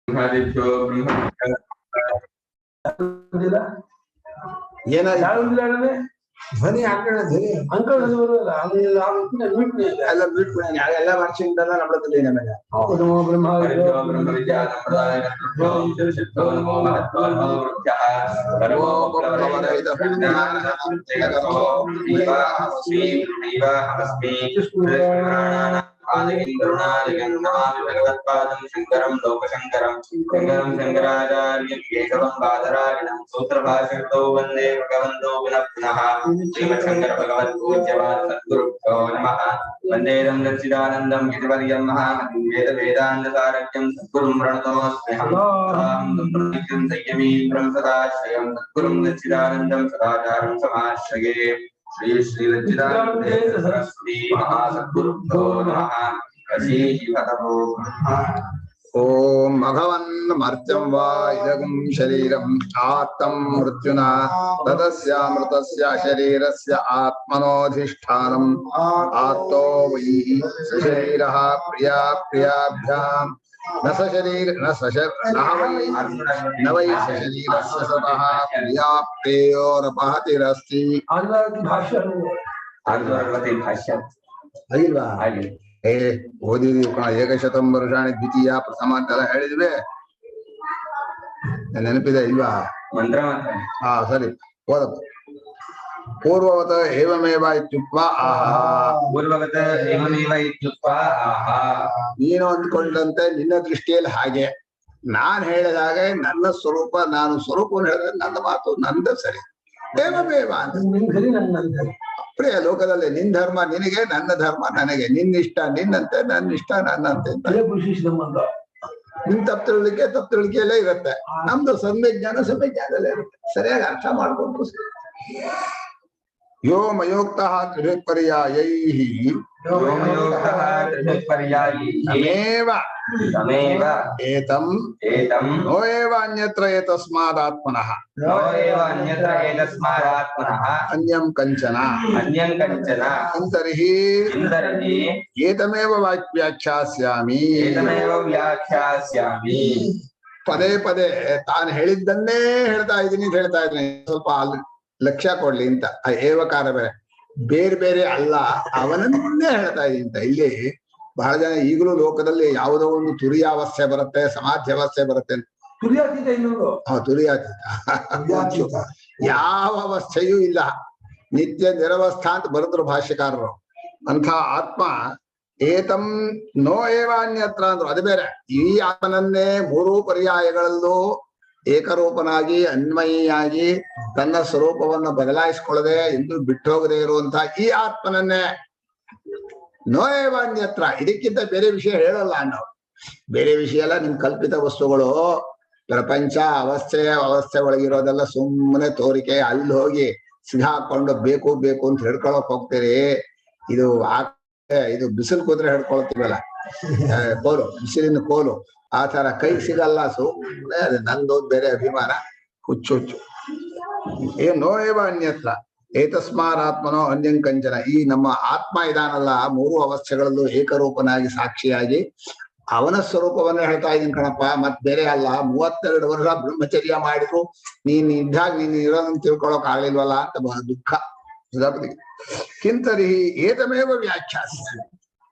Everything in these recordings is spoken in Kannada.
ಧ್ವನಿ ಅಂಕಣ ಧ್ವನಿ ಅಂಕಣ ಬರುವಲ್ಲ ಎಲ್ಲ ಬಿಟ್ಬಿಡಿ ಎಲ್ಲ ವರ್ಷದಿಂದ ನಮ್ಮದಲ್ಲಿ ನಮಗೆ भगवत्पादं शंकरं लोकशंकरं शंकरं शंकराचार्यं केशवं बादरायणं सूत्रभाष्यतो वन्दे भगवन्तो पुनः पुनः श्रीमच्छंकर भगवत्पूज्यवाद सद्गुरुभ्यो नमः वन्देदं सच्चिदानन्दं यतिवर्यं महामहिं वेदान्तसारथ्यं सद्गुरुं प्रणतोऽस्म्यहम् संयमी ब्रह्मसदाश्रयं सद्गुरुं सच्चिदानन्दं सदाचारं समाश्रये श्री श्री लज्जिदानन्देन्द्र सरस्वती महासद्गुरुभ्यो नमः। ओम भगवन् मर्त्यं वा इदगं शरीरम् आत्तं मृत्युना तदस्यामृतस्य शरीरस्य आत्मनोऽधिष्ठानम् आत्तो वै शरीरः प्रिया प्रियाभ्याम् न स शरीर न वै शरीरस्य सतः प्रिया प्रियोरपहतिरस्ति ಓದಿದೀವಿ ಏಕಶತಂ ವರ್ಷಾಣಿ ದ್ವಿತೀಯ ಪ್ರಥಮ ಅಂತೆಲ್ಲ ಹೇಳಿದ್ವಿ ನೆನಪಿದೆ ಇಲ್ವಾ ಮಂತ್ರ ಹಾ ಸರಿ ಓದಪ್ಪ ಪೂರ್ವವತ ಏವಮೇವ ಇತ್ಯುಕ್ತ್ವಾ ಆಹಾ ಪೂರ್ವವತ ಏವಮೇವ ಇತ್ಯುಕ್ತ್ವಾ ಆಹಾ ನೀನು ಅಂದ್ಕೊಂಡಂತೆ ನಿನ್ನ ದೃಷ್ಟಿಯಲ್ಲಿ ಹಾಗೆ ನಾನ್ ಹೇಳಿದಾಗ ನನ್ನ ಸ್ವರೂಪ ನಾನು ಸ್ವರೂಪವನ್ನು ಹೇಳಿದ್ರೆ ನನ್ನ ಮಾತು ನಂದ ಸರಿ ಏವಮೇವ ಅಂತ ಪ್ರಿಯ ಲೋಕದಲ್ಲಿ ನಿನ್ ಧರ್ಮ ನಿನಗೆ ನನ್ನ ಧರ್ಮ ನನಗೆ ನಿನ್ನಿಷ್ಟ ನಿನ್ನಂತೆ ನನ್ನ ಇಷ್ಟ ನನ್ನಂತೆ ನಿನ್ ತಪ್ಪು ತಿಳುವಳಿಕೆಯಲ್ಲೇ ಇರುತ್ತೆ ನಮ್ದು ಸಂಜ್ಞಾನದಲ್ಲೇ ಇರುತ್ತೆ ಸರಿಯಾಗಿ ಅರ್ಥ ಮಾಡ್ಕೊಂಡು यो मयोक्तः त्रिभिर्पर्यायैः तमेव एतं नो एव अन्यत्र एतस्मादात्मनः अन्यं कञ्चन तर्हि एतमेव व्याख्यास्यामि पदे पदे ताನು ಹೇಳಿದ್ದನ್ನೇ ಹೇಳ್ತಾ ಇದ್ದೀನಿ ಸ್ವಲ್ಪ ಲಕ್ಷ್ಯ ಕೊಡ್ಲಿ ಅಂತ ಏವಕಾರ ಬೇರೆ ಬೇರೆ ಅಲ್ಲ ಅವನನ್ನೇ ಹೇಳ್ತಾ ಇದೀನಿ ಅಂತ ಇಲ್ಲಿ ಬಹಳ ಜನ ಈಗಲೂ ಲೋಕದಲ್ಲಿ ಯಾವುದೋ ಒಂದು ತುರಿಯಾವಸ್ಥೆ ಬರುತ್ತೆ ಸಮಾಧ್ಯಾವಸ್ಥೆ ಬರುತ್ತೆ ತುರಿಯಾತೀತ ಯಾವ ಅವಸ್ಥೆಯೂ ಇಲ್ಲ ನಿತ್ಯ ನಿರವಸ್ಥಾ ಅಂತ ಬರೆದ್ರು ಭಾಷ್ಯಕಾರರು ಅಂಥ ಆತ್ಮ ಏತಂ ನೋ ಏವ ಅನ್ಯತ್ರ ಅಂದ್ರು ಅದು ಬೇರೆ ಈ ಆತ್ಮನನ್ನೇ ಮೂರೂ ಪರ್ಯಾಯಗಳಲ್ಲೂ ಏಕರೂಪನಾಗಿ ಅನ್ವಯಿಯಾಗಿ ತನ್ನ ಸ್ವರೂಪವನ್ನು ಬದಲಾಯಿಸಿಕೊಳ್ಳದೆ ಎಂದು ಬಿಟ್ಟು ಹೋಗದೆ ಇರುವಂತಹ ಈ ಆತ್ಮನನ್ನೇ ನೋಯವಾನ್ಯತ್ರ ಇದಕ್ಕಿಂತ ಬೇರೆ ವಿಷಯ ಹೇಳಲ್ಲ ನಾವು ಬೇರೆ ವಿಷಯ ಎಲ್ಲ ನಿಮ್ ಕಲ್ಪಿತ ವಸ್ತುಗಳು ಪ್ರಪಂಚ ಅವಸ್ಥೆ ಒಳಗಿರೋದೆಲ್ಲ ಸುಮ್ಮನೆ ತೋರಿಕೆ ಅಲ್ಲಿ ಹೋಗಿ ಸಿಗಾಕೊಂಡು ಬೇಕು ಬೇಕು ಅಂತ ಹಿಡ್ಕೊಳಕ್ ಹೋಗ್ತೀರಿ ಇದು ಬಿಸಿಲು ಕೂತ್ರೆ ಹಿಡ್ಕೊಳ್ತೀವಲ್ಲ ಕೋಲು ಬಿಸಿಲಿನ ಕೋಲು ಆ ತರ ಕೈ ಸಿಗಲ್ಲ ಸುಮ್ಮನೆ ಅದೇ ನಂದೋದ್ ಬೇರೆ ಅಭಿಮಾನ ಹುಚ್ಚು ನೋಯವ ಅನ್ಯತ್ರ ಏತಸ್ಮಾರಾತ್ಮನೋ ಅನ್ಯಂ ಕಂಚನ ಈ ನಮ್ಮ ಆತ್ಮ ಇದಾನಲ್ಲ ಮೂರು ಅವಸ್ಥೆಗಳಲ್ಲೂ ಏಕರೂಪನಾಗಿ ಸಾಕ್ಷಿಯಾಗಿ ಅವನ ಸ್ವರೂಪವನ್ನ ಹೇಳ್ತಾ ಇದೀನಿ ಕಣಪ್ಪ ಮತ್ ಬೇರೆ ಅಲ್ಲ 32 ವರ್ಷ ಬ್ರಹ್ಮಚರ್ಯ ಮಾಡಿದ್ರು ನೀನ್ ಇದ್ದಾಗ ನೀನ್ ಇರೋದನ್ನ ತಿಳ್ಕೊಳಕ್ ಆಗ್ಲಿಲ್ವಲ್ಲ ಅಂತ ಬಹಳ ದುಃಖ ಕಿಂತರಿ ಏತಮೇವ ವ್ಯಾಖ್ಯಾಸ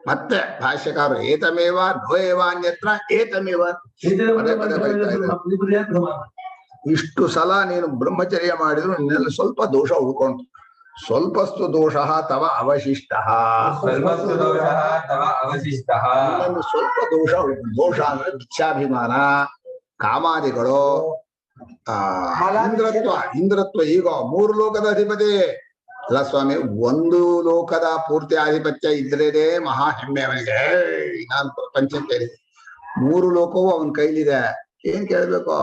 ಮತ್ತೆ ಭಾಷ್ಯಕಾರರು ಏತಮೇವ ದ್ವೇವ ಅನ್ಯತ್ರ ಏತಮೇವ ಇಷ್ಟು ಸಲ ನೀನು ಬ್ರಹ್ಮಚರ್ಯ ಮಾಡಿದ್ರು ನಿನ್ನಲ್ಲಿ ಸ್ವಲ್ಪ ದೋಷ ಉಳ್ಕೊಂಡು ಸ್ವಲ್ಪಸ್ತು ದೋಷ ತವ ಅವಶಿಷ್ಟ ಸ್ವಲ್ಪ ದೋಷ ಅಂದ್ರೆ ಭಿಕ್ಷಾಭಿಮಾನ ಕಾಮಾದಿಗಳು ಇಂದ್ರತ್ವ ಈಗ 3 ಲೋಕದ ಅಧಿಪತಿ ಅಲ್ಲ ಸ್ವಾಮಿ ಒಂದು ಲೋಕದ ಪೂರ್ತಿ ಆಧಿಪತ್ಯ ಇದ್ರೇನೆ ಮಹಾ ಹೆಮ್ಮೆ ಅವನಿಗೆ ನಾನು ಪ್ರಪಂಚಕ್ಕೆ 3 ಲೋಕವೂ ಅವನ ಕೈಲಿದೆ ಏನ್ ಕೇಳ್ಬೇಕು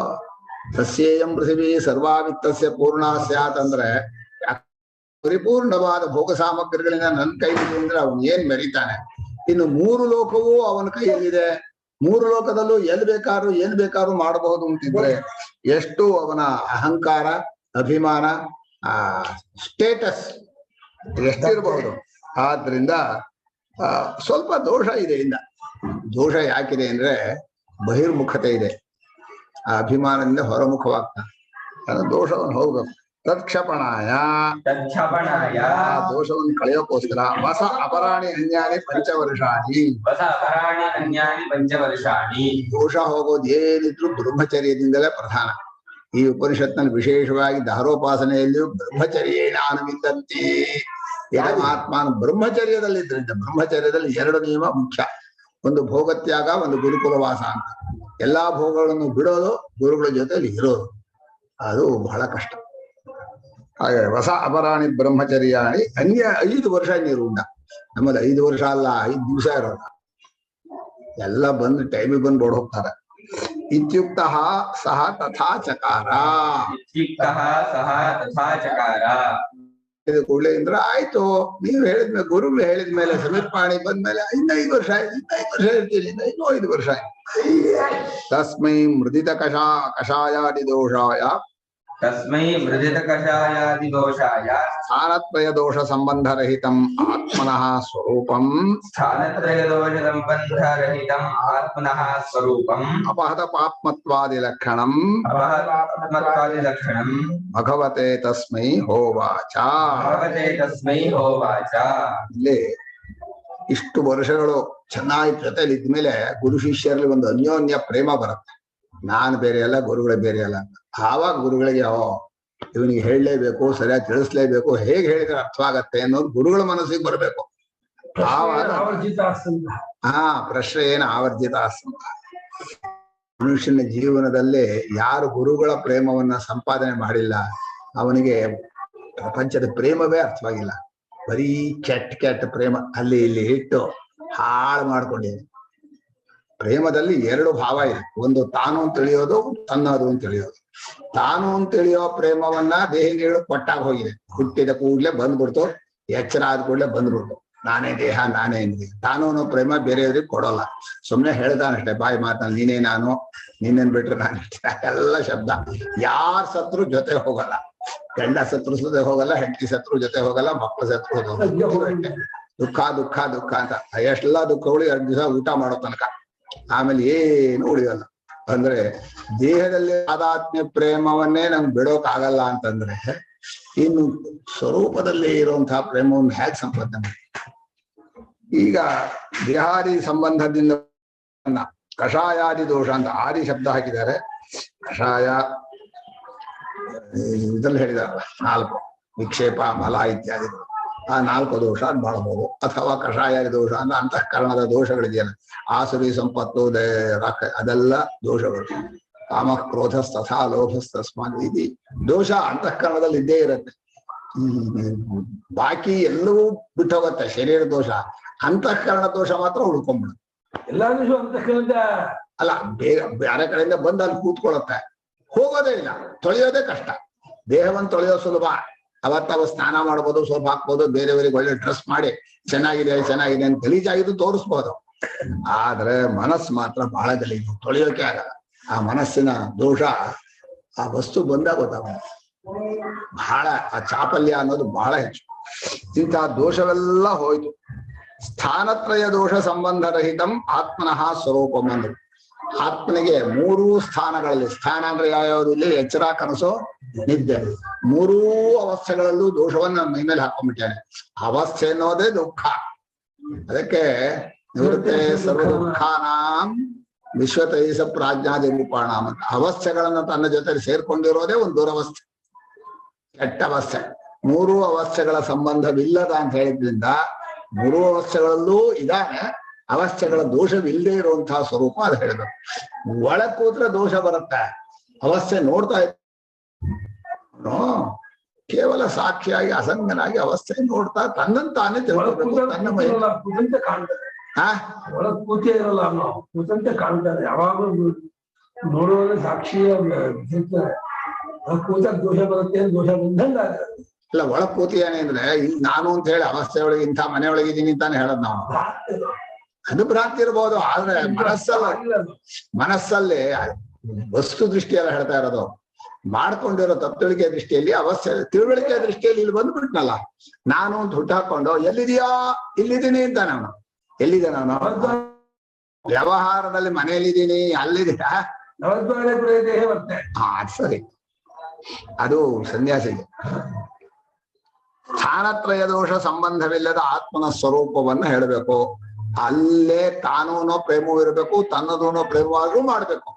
ಸಸ್ಯೇಯಂ ಪೃಥಿವಿ ಸರ್ವಾವಿತ್ತಸ್ಯ ಪೂರ್ಣ ಸ್ಯಾತ್ ಅಂದ್ರೆ ಪರಿಪೂರ್ಣವಾದ ಭೋಗ ಸಾಮಗ್ರಿಗಳಿಂದ ನನ್ನ ಕೈಲಿದೆ ಅಂದ್ರೆ ಅವನು ಏನ್ ಮೆರಿತಾನೆ ಇನ್ನು 3 ಲೋಕವೂ ಅವನ ಕೈಯಲ್ಲಿದೆ 3 ಲೋಕದಲ್ಲೂ ಏನ್ ಬೇಕಾದ್ರೂ ಮಾಡಬಹುದು ಅಂತಿದ್ರೆ ಎಷ್ಟು ಅವನ ಅಹಂಕಾರ ಅಭಿಮಾನ ಸ್ಟೇಟಸ್ ಎಷ್ಟಿರಬಹುದು ಆದ್ರಿಂದ ಸ್ವಲ್ಪ ದೋಷ ಇದೆ ದೋಷ ಯಾಕಿದೆ ಅಂದ್ರೆ ಬಹಿರ್ಮುಖತೆ ಇದೆ ಆ ಅಭಿಮಾನದಿಂದ ಹೊರಮುಖವಾಗ್ತಾನೆ. ಅದು ದೋಷವನ್ನು ಹೋಗ್ಬೇಕು. ತತ್ಕ್ಷಪಣಾಯ ತತ್ಕ್ಷಪಣಾಯ ಆ ದೋಷವನ್ನು ಕಳೆಯೋಕ್ಕೋಸ್ಕರ ವಸ ಅಪರಾಣಿ ಅನ್ಯಾನಿ ಪಂಚವರ್ಷಾಣಿ. ವಸ ಅಪರಾಣಿ ಅನ್ಯಾನಿ ಪಂಚವರ್ಷಾಣಿ. ದೋಷ ಹೋಗೋದು ಏನಿದ್ರು ಬ್ರಹ್ಮಚರ್ಯದಿಂದಲೇ ಪ್ರಧಾನ. ಈ ಉಪನಿಷತ್ನಲ್ಲಿ ವಿಶೇಷವಾಗಿ ದಾರೋಪಾಸನೆಯಲ್ಲಿಯೂ ಬ್ರಹ್ಮಚರ್ಯೇಣ ಅನುವಿಂದಂತಿ ಯದಮಾತ್ಮಾನ ಬ್ರಹ್ಮಚರ್ಯದಲ್ಲಿದ್ದರಿಂದ ಬ್ರಹ್ಮಚರ್ಯದಲ್ಲಿ 2 ನಿಯಮ ಮುಖ್ಯ. ಒಂದು ಭೋಗತ್ಯಾಗ, ಒಂದು ಗುರುಕುಲವಾಸ ಅಂತ. ಎಲ್ಲಾ ಭೋಗಗಳನ್ನು ಬಿಡೋದು, ಗುರುಗಳ ಜೊತೆಲಿ ಇರೋದು, ಅದು ಬಹಳ ಕಷ್ಟ. ಹಾಗೆ ಹೊಸ ಅಪರಾಣಿ ಬ್ರಹ್ಮಚರ್ಯಾಣಿ ಅನ್ಯ 5 ವರ್ಷ ನಿರುಂಡ. ನಮ್ಮಲ್ಲಿ 5 ವರ್ಷ ಅಲ್ಲ, 5 ದಿವಸ ಇರೋಲ್ಲ. ಎಲ್ಲ ಬಂದು ಟೈಮಿಗೆ ಬಂದು ಬೋಡ್ ಹೋಗ್ತಾರೆ. ಇತ್ಯುಕ್ತ ಸಹ ತಥಾ ಚಕಾರ. ಇತ್ಯುಕ್ತಃ ಸಹ ತಥಾ ಚಕಾರ. ಇದು ಕೂಡಲೇ ಇಂದ್ರ ಆಯ್ತು, ನೀವು ಹೇಳಿದ್ಮೇಲೆ ಗುರುಗಳು ಹೇಳಿದ್ಮೇಲೆ ಸಮೀರ್ಪಾಣಿ ಬಂದ್ಮೇಲೆ ಇನ್ನ 5 ವರ್ಷ ಆಯ್ತು, ಇನ್ನ 5 ವರ್ಷ ಇರ್ತೀನಿ, ಇನ್ನೂ 5 ವರ್ಷ ಆಯ್ತು. ತಸ್ಮೈ ಮೃದಿತ ಕಷಾಯಾದಿ ದೋಷಾಯ ತಸ್ಮೈ ಮೃದಿತ ಕಷಾಯಾದಿ ದೋಷಾಯ ಸ್ಥಾನತ್ರಯ ದೋಷ ಸಂಬಂಧರಹಿತಂ ಆತ್ಮನಃ ಸ್ವರೂಪಂ ಸ್ಥಾನತ್ರಯ ದೋಷ ಸಂಬಂಧರಹಿತಂ ಆತ್ಮನಃ ಸ್ವರೂಪಂ ಅಪಹತ ಪಾಪ್ಮತ್ವಾದಿ ಲಕ್ಷಣಂ ಅಪಹತಾತ್ಮತ್ವಾದಿ ಲಕ್ಷಣಂ ಭಗವತೆ ತಸ್ಮೈ ಹೋವಾಚ. ಭಗವತೆ ತಸ್ಮೈ ಹೋವಾಚ. ಇಲ್ಲಿ ಇಷ್ಟು ವರ್ಷಗಳು ಚೆನ್ನಾಗಿ ಜೊತೆಲಿ ಇದ್ಮೇಲೆ ಗುರು ಶಿಷ್ಯರಲ್ಲಿ ಒಂದು ಅನ್ಯೋನ್ಯ ಪ್ರೇಮ ಬರುತ್ತೆ. ನಾನು ಬೇರೆ ಅಲ್ಲ, ಗುರುಗಳೇ ಬೇರೆ ಅಲ್ಲ ಅಂತ. ಆವಾಗ ಗುರುಗಳಿಗೆ ಇವನಿಗೆ ಹೇಳಲೇಬೇಕು, ಸರಿಯಾಗಿ ತಿಳಿಸ್ಲೇಬೇಕು, ಹೇಗೆ ಹೇಳಿದ್ರೆ ಅರ್ಥವಾಗತ್ತೆ ಅನ್ನೋದು ಗುರುಗಳ ಮನಸ್ಸಿಗೆ ಬರಬೇಕು. ಆವಾಗ ಪ್ರಶ್ನೆ ಏನು ಆವರ್ಜಿತ ಆಸಂತ. ಮನುಷ್ಯನ ಜೀವನದಲ್ಲಿ ಯಾರು ಗುರುಗಳ ಪ್ರೇಮವನ್ನ ಸಂಪಾದನೆ ಮಾಡಿಲ್ಲ ಅವನಿಗೆ ಪ್ರಪಂಚದ ಪ್ರೇಮವೇ ಅರ್ಥವಾಗಿಲ್ಲ. ಬರೀ ಕೆಟ್ಟ ಪ್ರೇಮ ಅಲ್ಲಿ ಇಲ್ಲಿ ಇಟ್ಟು ಹಾಳು ಮಾಡ್ಕೊಂಡಿದೆ. ಪ್ರೇಮದಲ್ಲಿ 2 ಭಾವ ಇದೆ. ಒಂದು ತಾನು ಅಂತ ತಿಳಿಯೋದು, ತನ್ನದು ಅಂತ ತಿಳಿಯೋದು. ತಾನು ಅಂತ ತಿಳಿಯೋ ಪ್ರೇಮವನ್ನ ದೇಹಿಗಳು ಕೊಟ್ಟಾಗ ಹೋಗಿದೆ. ಹುಟ್ಟಿದ ಕೂಡ್ಲೆ ಬಂದ್ಬಿಡ್ತು, ಎಚ್ಚರ ಆದ ಕೂಡ್ಲೆ ಬಂದ್ಬಿಡ್ತು, ನಾನೇ ದೇಹ ನಾನೇ ಇಂದ್ರಿಯ. ತಾನು ಅನ್ನೋ ಪ್ರೇಮ ಬೇರೆಯವ್ರಿಗೆ ಕೊಡೋಲ್ಲ. ಸುಮ್ನೆ ಹೇಳ್ದಾನಷ್ಟೇ ಬಾಯಿ ಮಾತಲ್ಲಿ, ನೀನೇ ನಾನು, ನೀನೇನ್ ಬಿಟ್ರೆ ನಾನು, ಎಲ್ಲ ಶಬ್ದ. ಯಾರ್ ಸತ್ರು ಜೊತೆ ಹೋಗಲ್ಲ. ಗಂಡ ಸತ್ರು ಜೊತೆ ಹೋಗಲ್ಲ, ಹೆಂಡತಿ ಸತ್ರು ಜೊತೆ ಹೋಗಲ್ಲ, ಮಕ್ಕಳ ಸತ್ರು ಹೋಗಲ್ಲ. ದುಃಖ ದುಃಖ ದುಃಖ ಅಂತ ಎಷ್ಟೆಲ್ಲ ದುಃಖಗಳು 2 ದಿವಸ ಊಟ ಮಾಡೋ ತನಕ, ಆಮೇಲೆ ಏನು ಉಳಿಯಲ್ಲ. ಅಂದ್ರೆ ದೇಹದಲ್ಲಿ ಆಧ್ಯಾತ್ಮ್ಯ ಪ್ರೇಮವನ್ನೇ ನಮ್ಗೆ ಬಿಡೋಕ್ ಆಗಲ್ಲ ಅಂತಂದ್ರೆ ಇನ್ನು ಸ್ವರೂಪದಲ್ಲಿ ಇರುವಂತಹ ಪ್ರೇಮವನ್ನು ಹೇಗೆ ಸಂಪಾದನೆ ಮಾಡಿ. ಈಗ ದೇಹಾದಿ ಸಂಬಂಧದಿಂದ ಕಷಾಯಾದಿ ದೋಷ ಅಂತ ಆದಿ ಶಬ್ದ ಹಾಕಿದ್ದಾರೆ. ಕಷಾಯ ಇದ್ರಲ್ಲಿ ಹೇಳಿದಾರಲ್ಲ 4 ವಿಕ್ಷೇಪ, ಮಲ ಇತ್ಯಾದಿ. ಆ 4 ದೋಷ ಅಂತ ಮಾಡಬಹುದು. ಅಥವಾ ಕಷಾಯಾದಿ ದೋಷ ಅಂದ್ರೆ ಅಂತಃಕರಣದ ದೋಷಗಳಿದೆಯಲ್ಲ, ಆಸುರಿ ಸಂಪತ್ತು, ಅದೆಲ್ಲ ದೋಷಗಳು. ಕಾಮ ಕ್ರೋಧಸ್ತಥಾ ಲೋಭಸ್ತಸ್ಮಾತ್ ಇತಿ ದೋಷ ಅಂತಃಕರಣದಲ್ಲಿ ಇದ್ದೇ ಇರುತ್ತೆ. ಬಾಕಿ ಎಲ್ಲವೂ ಬಿಟ್ಟು ಹೋಗುತ್ತೆ. ಶರೀರ ದೋಷ, ಅಂತಃಕರಣ ದೋಷ ಮಾತ್ರ ಉಳ್ಕೊಂಡ್ಬಿಡುತ್ತೆ. ಎಲ್ಲಾ ದೋಷ ಅಂತಃಕರಣದ ಅಲ್ಲ, ಬೇರೆ ಕಡೆಯಿಂದ ಬಂದು ಅಲ್ಲಿ ಕೂತ್ಕೊಳ್ಳುತ್ತೆ, ಹೋಗೋದೇ ಇಲ್ಲ. ತೊಳೆಯೋದೇ ಕಷ್ಟ. ದೇಹವನ್ನು ತೊಳೆಯೋದು ಸುಲಭ. ಅವತ್ತವ ಸ್ನಾನ ಮಾಡ್ಬೋದು, ಸೋಪ್ ಹಾಕ್ಬೋದು, ಬೇರೆಯವರಿಗೆ ಒಳ್ಳೆ ಡ್ರೆಸ್ ಮಾಡಿ ಚೆನ್ನಾಗಿದೆ ಚೆನ್ನಾಗಿದೆ ಅಂತ ಗಲೀಜಾಗಿದ್ದು ತೋರಿಸ್ಬೋದು. ಆದ್ರೆ ಮನಸ್ಸು ಮಾತ್ರ ಬಹಳ ಗಲೀಜು, ತೊಳೆಯೋಕೆ ಆಗಲ್ಲ. ಆ ಮನಸ್ಸಿನ ದೋಷ ಆ ವಸ್ತು ಬಂದಾಗ ಗೊತ್ತಾಗುತ್ತೆ. ಬಹಳ ಆ ಚಾಪಲ್ಯ ಅನ್ನೋದು ಬಹಳ ಹೆಚ್ಚು. ಇಂತಹ ದೋಷವೆಲ್ಲ ಹೋಯ್ತು. ಸ್ಥಾನತ್ರಯ ದೋಷ ಸಂಬಂಧರಹಿತಂ ಆತ್ಮನಃ ಸ್ವರೂಪಂ ಅಂದ್ರು. ಆತ್ಮನಿಗೆ 3 ಸ್ಥಾನಗಳಲ್ಲಿ, ಸ್ಥಾನ ಅಂದ್ರೆ ಯಾವ್ಯಾವ್ದು, ಇಲ್ಲಿ ಎಚ್ಚರ, ಕನಸು, ನಿದ್ದೆ, 3 ಅವಸ್ಥೆಗಳಲ್ಲೂ ದೋಷವನ್ನ ಮೈ ಮೇಲೆ ಹಾಕೊಂಡ್ಬಿಟ್ಟಾನೆ. ಅವಸ್ಥೆ ಅನ್ನೋದೇ ದುಃಖ. ಅದಕ್ಕೆ ನಿವೃತ್ತೆ ಸರ್ವ ದುಃಖಾನಾಂ ವಿಶ್ವತೈಸ ಪ್ರಾಜ್ಞಾದಿ ರೂಪಾಣಾಂ ಅಂತ. ಅವಸ್ಥೆಗಳನ್ನ ತನ್ನ ಜೊತೆ ಸೇರ್ಕೊಂಡಿರೋದೇ ಒಂದು ದುರವಸ್ಥೆ, ಕೆಟ್ಟ ಅವಸ್ಥೆ. 3 ಅವಸ್ಥೆಗಳ ಸಂಬಂಧವಿಲ್ಲದ ಅಂತ ಹೇಳಿದ್ರಿಂದ 3 ಅವಸ್ಥೆಗಳಲ್ಲೂ ಇದಾನೆ. ಅವಸ್ಥೆಗಳ ದೋಷವಿಲ್ಲದೆ ಇರುವಂತಹ ಸ್ವರೂಪ ಅದು ಹೇಳಿದ್ರು. ಒಳ ಕೂತ್ರೆ ದೋಷ ಬರುತ್ತೆ. ಅವಸ್ಥೆ ನೋಡ್ತಾ ಕೇವಲ ಸಾಕ್ಷಿಯಾಗಿ ಅಸಂಗನಾಗಿ ಅವಸ್ಥೆ ನೋಡ್ತಾ ತನ್ನಂತಾನೆ ತಿಳ್ಕೊಬೇಕು. ತನ್ನ ಮೈ ಕಾಣ್ತದೆ. ಒಳಗ್ ಕೂತೇ ಇರಲ್ಲ, ಅನ್ನೋ ಕೂತಂತೆ ಕಾಣ್ತಾರೆ. ಯಾವಾಗಲೂ ನೋಡುವಾಗ ಸಾಕ್ಷಿಯ ಕೂತಾಗ ದೋಷ ಬರುತ್ತೆ, ದೋಷ ಬಂದಂಗ. ಇಲ್ಲ, ಒಳಗ್ ಕೂತಿಯಾನೆ ಅಂದ್ರೆ ನಾನು ಅಂತ ಹೇಳಿ ಅವಸ್ಥೆ ಒಳಗೆ ಇಂಥ ಮನೆಯೊಳಗಿದ್ದೀನಿ ಅಂತಾನೆ ಹೇಳದ್ ನಾವು. ಅದು ಭ್ರಾಂತಿ ಇರ್ಬೋದು. ಆದ್ರೆ ಮನಸ್ಸಲ್ಲಿ ವಸ್ತು ದೃಷ್ಟಿಯೆಲ್ಲ ಹೇಳ್ತಾ ಇರೋದು. ಮಾಡ್ಕೊಂಡಿರೋ ತಪ್ಪುಳಿಕೆ ದೃಷ್ಟಿಯಲ್ಲಿ, ಅವಸ್ಥೆ ತಿಳುವಳಿಕೆ ದೃಷ್ಟಿಯಲ್ಲಿ ಇಲ್ಲಿ ಬಂದ್ಬಿಟ್ನಲ್ಲ, ನಾನು ಅಂತ ಹುಟ್ಟು ಹಾಕೊಂಡು ಎಲ್ಲಿದೆಯಾ, ಇಲ್ಲಿದ್ದೀನಿ ಅಂತ. ನಾನು ಎಲ್ಲಿದೆ? ನಾನು ವ್ಯವಹಾರದಲ್ಲಿ ಮನೆಯಲ್ಲಿದ್ದೀನಿ, ಅಲ್ಲಿದ್ದೀನ. ನವದ್ವಾರ ಪ್ರಯತ್ನ ಬರ್ತೇ. ಅದು ಸರಿ, ಅದು ಸನ್ಯಾಸಿಗೆ. ಸ್ಥಾನತ್ರಯ ದೋಷ ಸಂಬಂಧವಿಲ್ಲದ ಆತ್ಮನ ಸ್ವರೂಪವನ್ನ ಹೇಳಬೇಕು. ಅಲ್ಲೇ ತಾನೂನೋ ಪ್ರೇಮವೂ ಇರಬೇಕು, ತನ್ನದೂನೋ ಪ್ರೇಮವಾಗೂ ಮಾಡ್ಬೇಕು.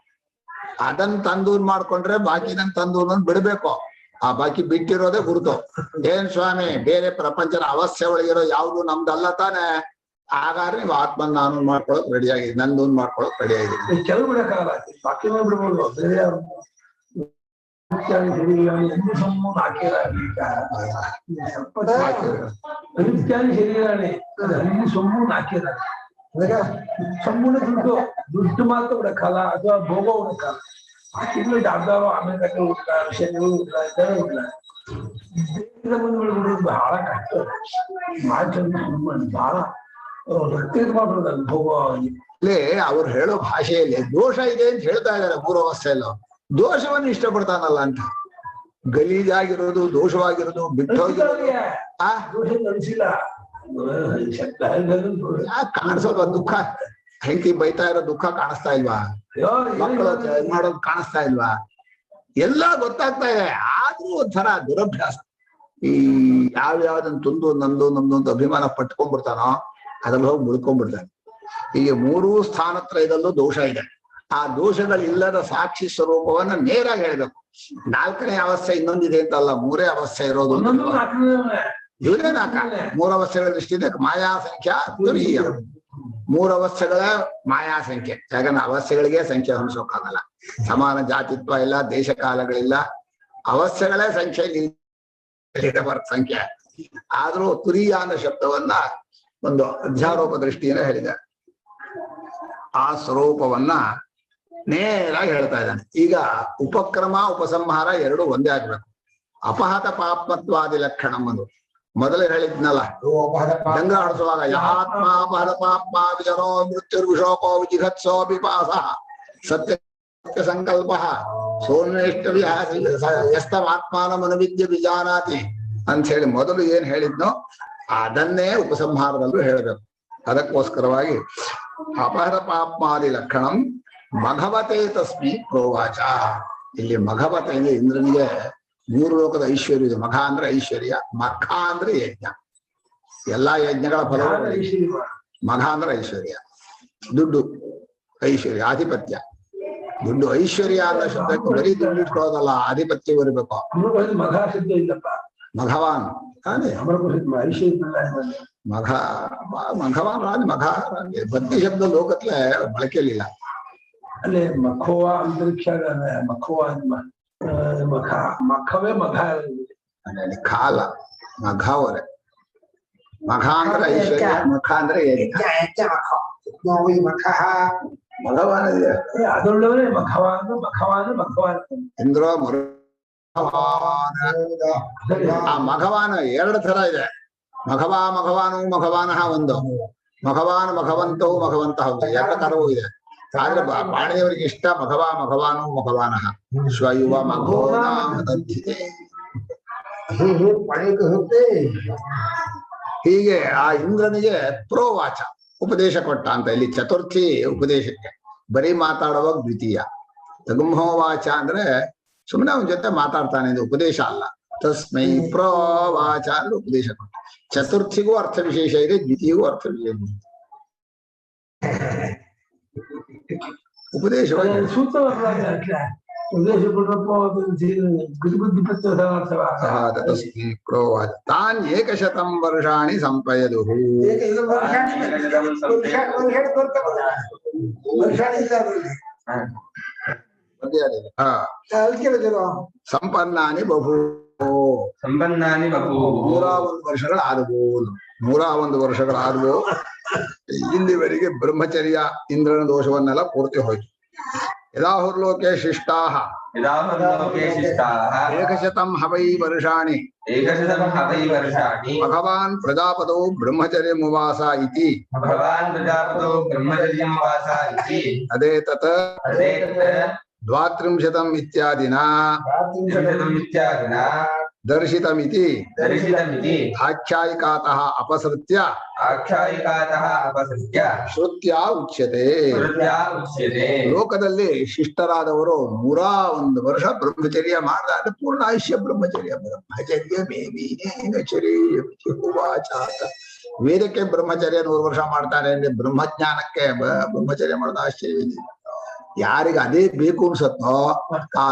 ಅದನ್ನ ತಂದೂನ್ ಮಾಡ್ಕೊಂಡ್ರೆ ಬಾಕಿನ ತಂದೂನ್ ಬಿಡ್ಬೇಕು. ಆ ಬಾಕಿ ಬಿಟ್ಟಿರೋದೇ ಗುರುತು. ಏನ್ ಸ್ವಾಮಿ, ಬೇರೆ ಪ್ರಪಂಚದ ಅವಸ್ಥೆ ಒಳಗಿರೋ ಯಾವ್ದು ನಮ್ದಲ್ಲ ತಾನೆ. ಹಾಗಾದ್ರೆ ನೀವು ಆತ್ಮನ್ ನಾನು ಮಾಡ್ಕೊಳಕ್ ರೆಡಿ ಆಗಿದೆ, ನಂದೂನ್ ಮಾಡ್ಕೊಳಕ್ ರೆಡಿ ಆಗಿದೆ. ಕೆಲವು ಬಿಡಕ್ಕಾಗಲ್ಲ, ಬಾಕಿನ ಬಿಡ್ಬೋದು. ಬೇರೆ ಅನಿತ್ಯಾನಿ ಶರೀರಾಣಿ ಅಲ್ಲಿ ಸೊಮ್ಮು ಹಾಕಿದ್ದಾರೆ. ಸೊಮ್ಮುನ ದುಡ್ಡು ಮಾತ್ರ ಬಿಡಕ್ಕಲ್ಲ, ಅಥವಾ ಭೋಗ ಬಿಡಕ್ಕಲ್ಲ. ಬಾಕಿಗಳು ಡಾಕ್ಟರು ಆಮೇಲೆ ಕಟ್ಟೆ ಉಂಟ, ವಿಷಯಗಳು ಇಲ್ಲ, ಇದ್ದಾರೆ ಇಲ್ಲ. ಮುಂದೆ ಬಹಳ ಕಷ್ಟ ಬಹಳ ರಕ್ತ ಮಾಡೋದು ಭೋಗ. ಇಲ್ಲೇ ಅವ್ರು ಹೇಳೋ ಭಾಷೆಯಲ್ಲಿ ದೋಷ ಇದೆ ಅಂತ ಹೇಳ್ತಾ ಇದಾರೆ. ಪೂರ್ವಾವಸ್ಥೆಯಲ್ಲೂ ದೋಷವನ್ನು ಇಷ್ಟಪಡ್ತಾನಲ್ಲ ಅಂತ. ಗಲೀಜಾಗಿರೋದು, ದೋಷವಾಗಿರೋದು ಬಿಟ್ಟೋಗಿರೋದು ಕಾಣಿಸೋದು. ದುಃಖ, ಹೆಂಡತಿ ಬೈತಾ ಇರೋ ದುಃಖ ಕಾಣಿಸ್ತಾ ಇಲ್ವಾ? ಮಕ್ಕಳು ಮಾಡೋದು ಕಾಣಿಸ್ತಾ ಇಲ್ವಾ? ಎಲ್ಲ ಗೊತ್ತಾಗ್ತಾ ಇದೆ. ಆದ್ರೂ ಒಂಥರ ದುರಭ್ಯಾಸ. ಈ ಯಾವ್ಯಾವ್ದನ್ನ ತುಂದು ನಂದು ನಮ್ದು ಅಂತ ಅಭಿಮಾನ ಪಟ್ಕೊಂಡ್ಬಿಡ್ತಾನೋ ಅದ್ರಲ್ಲಿ ಹೋಗಿ ಮುಳ್ಕೊಂಡ್ಬಿಡ್ತಾನೆ. ಈಗ ಮೂರೂ ಸ್ಥಾನತ್ರಯದಲ್ಲೂ ದೋಷ ಇದೆ. ಆ ದೋಷಗಳಿಲ್ಲದ ಸಾಕ್ಷಿ ಸ್ವರೂಪವನ್ನ ನೇರಾಗಿ ಹೇಳ್ಬೇಕು. ನಾಲ್ಕನೇ ಅವಸ್ಥೆ ಇನ್ನೊಂದಿದೆ ಅಂತಲ್ಲ, ಮೂರೇ ಅವಸ್ಥೆ ಇರೋದು. ಇವರೇ ನಾಲ್ಕ ಮೂರವಸ್ಥೆಗಳ ದೃಷ್ಟಿಯಿಂದ ಮಾಯಾ ಸಂಖ್ಯಾ ತುರೀಯ. ಮೂರವಸ್ಥೆಗಳ ಮಾಯಾ ಸಂಖ್ಯೆ. ಯಾಕಂದ್ರೆ ಅವಸ್ಥೆಗಳಿಗೆ ಸಂಖ್ಯೆ ಹೊಂದಿಸೋಕ್ಕಾಗಲ್ಲ. ಸಮಾನ ಜಾತಿತ್ವ ಇಲ್ಲ, ದೇಶ ಕಾಲಗಳಿಲ್ಲ, ಅವಸ್ಥೆಗಳೇ ಸಂಖ್ಯೆ ಸಂಖ್ಯೆ. ಆದ್ರೂ ತುರೀಯ ಅನ್ನೋ ಶಬ್ದವನ್ನ ಒಂದು ಅಧ್ಯಾರೋಪ ದೃಷ್ಟಿಯಿಂದ ಹೇಳಿದೆ. ಆ ಸ್ವರೂಪವನ್ನ ನೇರಾಗಿ ಹೇಳ್ತಾ ಇದ್ದಾನೆ. ಈಗ ಉಪಕ್ರಮ ಉಪಸಂಹಾರ ಎರಡು ಒಂದೇ ಆಗ್ಬೇಕು. ಅಪಹತ ಪಾಪ್ಮತ್ವಾದಿ ಲಕ್ಷಣಂ ಒಂದು ಮೊದಲೇ ಹೇಳಿದ್ನಲ್ಲ, ದಂಗ ಆಡಿಸುವಾಗ ಯಹಾತ್ಮ ಅಪಹತ ಪಾಪ್ಮ ವಿಜನೋ ಮೃತ್ಯುರ್ವಿಶೋಕೋ ವಿಜಿಘತ್ಸೋ ವಿಪಾಸ ಸತ್ಯ ಸಂಕಲ್ಪ ಸೋನ್ವೇಷ್ಟ ಯಸ್ತಮಾತ್ಮಾನಮನುವಿದ್ಯ ವಿಜಾನಾತಿ ಅಂತ ಹೇಳಿ ಮೊದಲು ಏನ್ ಹೇಳಿದ್ನೋ ಅದನ್ನೇ ಉಪಸಂಹಾರದಲ್ಲೂ ಹೇಳಬೇಕು. ಅದಕ್ಕೋಸ್ಕರವಾಗಿ ಅಪಹತ ಪಾಪ್ಮಾದಿ ಲಕ್ಷಣಂ ಮಘವತೆ ತಸ್ಮಿ ಪ್ರೋವಾಚ. ಇಲ್ಲಿ ಮಘವತೆ ಅಂದ್ರೆ ಇಂದ್ರನಿಗೆ ಮೂರು ಲೋಕದ ಐಶ್ವರ್ಯ ಇದೆ. ಮಘ ಅಂದ್ರೆ ಐಶ್ವರ್ಯ, ಮಖ ಅಂದ್ರೆ ಯಜ್ಞ. ಎಲ್ಲಾ ಯಜ್ಞಗಳ ಫಲ ಮಘ ಅಂದ್ರೆ ಐಶ್ವರ್ಯ, ದುಡ್ಡು, ಐಶ್ವರ್ಯ, ಆಧಿಪತ್ಯ. ದುಡ್ಡು ಐಶ್ವರ್ಯ ಅನ್ನೋ ಶಬ್ದಕ್ಕೆ ಬರೀ ದುಡ್ಡು ಇಟ್ಕೊಳ್ಳೋದಲ್ಲ, ಆಧಿಪತ್ಯ ಬರಬೇಕು. ಮಘವಾನ್ ಮಘ ಮಘವಾನ್ ರಾಜ್ ಮಘ ಬದ್ದಿ ಶಬ್ದ ಲೋಕತ್ಲೆ ಬಳಕೆಯಲ್ಲಿಲ್ಲ. ಅಲ್ಲೇ ಮಖೋವ ಅಂತರಿಕ್ಷ ಮಖೋವ ಮಖ ಮಖವೇ ಮಘ ಕಾಲ ಮಘ ಅವರೇ. ಮಘ ಅಂದ್ರೆ ಐಶ್ವರ್ಯ, ಮಖ ಅಂದ್ರೆ ಮಘವಾನ ಅದೊಳ್ಳವರೇ ಮಖವಾನ ಮಖವಾನ ಮಖವಾನ ಇಂದ್ರ ಆ ಮಘವಾನ ಎರಡು ತರ ಇದೆ. ಮಘವಾ ಮಘವಾನು ಮಘವಾನಃ ಒಂದು, ಮಘವಾನ್ ಮಘವಂತವು ಮಘವಂತಹ ಒಂದು, ಎರಡು ತರವೂ ಇದೆ. ಆದ್ರೆ ಬಾಣಿಯವರಿಗೆ ಇಷ್ಟ ಮಘವಾ ಮಘವಾನು ಮಘವಾನಃ ಶ್ವಯುವ ಮಘೋನಾಮದಂತಿದೆ. ಹೀಗೆ ಆ ಇಂದ್ರನಿಗೆ ಪ್ರೋವಾಚ ಉಪದೇಶ ಕೊಟ್ಟ ಅಂತ. ಇಲ್ಲಿ ಚತುರ್ಥಿ ಉಪದೇಶಕ್ಕೆ ಬರೀ ಮಾತಾಡುವಾಗ ದ್ವಿತೀಯ. ತಗುಂಹೋವಾಚ ಅಂದ್ರೆ ಸುಮ್ಮನೆ ಅವನ ಜೊತೆ ಮಾತಾಡ್ತಾನೆ, ಇದು ಉಪದೇಶ ಅಲ್ಲ. ತಸ್ಮೈ ಪ್ರೋವಾಚ ಅಂದ್ರೆ ಉಪದೇಶ ಕೊಟ್ಟ. ಚತುರ್ಥಿಗೂ ಅರ್ಥ ವಿಶೇಷ ಇದೆ, ದ್ವಿತೀಯಗೂ ಅರ್ಥ ವಿಶೇಷ ಇದೆ. ಉಪದೇಶವಾಗಿ ತಾನ್ ಏಕಶತಂ ವರ್ಷಾಣಿ ಸಂಪಯದು. ಸಂಪನ್ನಾನಿ ಬಹು ಸಂಪನ್ನಾನಿ ಬಹು 101 ವರ್ಷಗಳಾದವು. 101 ವರ್ಷಗಳಾದವು. ಇಲ್ಲಿವರೆಗೆ ಬ್ರಹ್ಮಚರ್ಯ ಇಂದ್ರನ ದೋಷವನ್ನೆಲ್ಲ ಪೂರ್ತಿ ಹೋಯ್ತು. ಯದಾಹುರ್ಲೋಕೆ ಶಿಷ್ಟಾಹ ಏಕಶತಂ ಹವೈ ವರ್ಷಾಣಿ ಭಗವಾನ್ ಪ್ರಜಾಪತೋ ಬ್ರಹ್ಮಚರ್ಯಮುವಾಸ ಇತಿ ಅದೇತತ್ 32 ಇತ್ಯಾದಿನ ದರ್ಶಿತಮಿತಿ ದರ್ಶಿತಮಿತಿ ಆಖ್ಯಾಯಿಕಾತಃ ಅಪಸೃತ್ಯ ಆಖ್ಯಾಯಿಕಾತಃ ಅಪಸೃತ್ಯ ಶ್ರುತ್ಯ ಉಚ್ಯತೆ. ಶ್ರುತ್ಯ ಉಚ್ಯತೆ. ಲೋಕದಲ್ಲಿ ಶಿಷ್ಟರಾದವರು 101 ವರ್ಷ ಬ್ರಹ್ಮಚರ್ಯ ಮಾಡಿದಾಗ ಪೂರ್ಣ ಆಯುಷ್ಯ ಬ್ರಹ್ಮಚರ್ಯ. ಬ್ರಹ್ಮಚರ್ಯ ಮೇವಾಚಾತ. ವೇದಕ್ಕೆ ಬ್ರಹ್ಮಚರ್ಯ 100 ವರ್ಷ ಮಾಡ್ತಾರೆ ಅಂದ್ರೆ ಬ್ರಹ್ಮಜ್ಞಾನಕ್ಕೆ ಬ್ರಹ್ಮಚರ್ಯ ಮಾಡೋದು ಆಶ್ಚರ್ಯವಿದೆ. ಯಾರಿಗೆ ಅದೇ ಬೇಕು ಅನ್ಸತ್ತೋ ಆ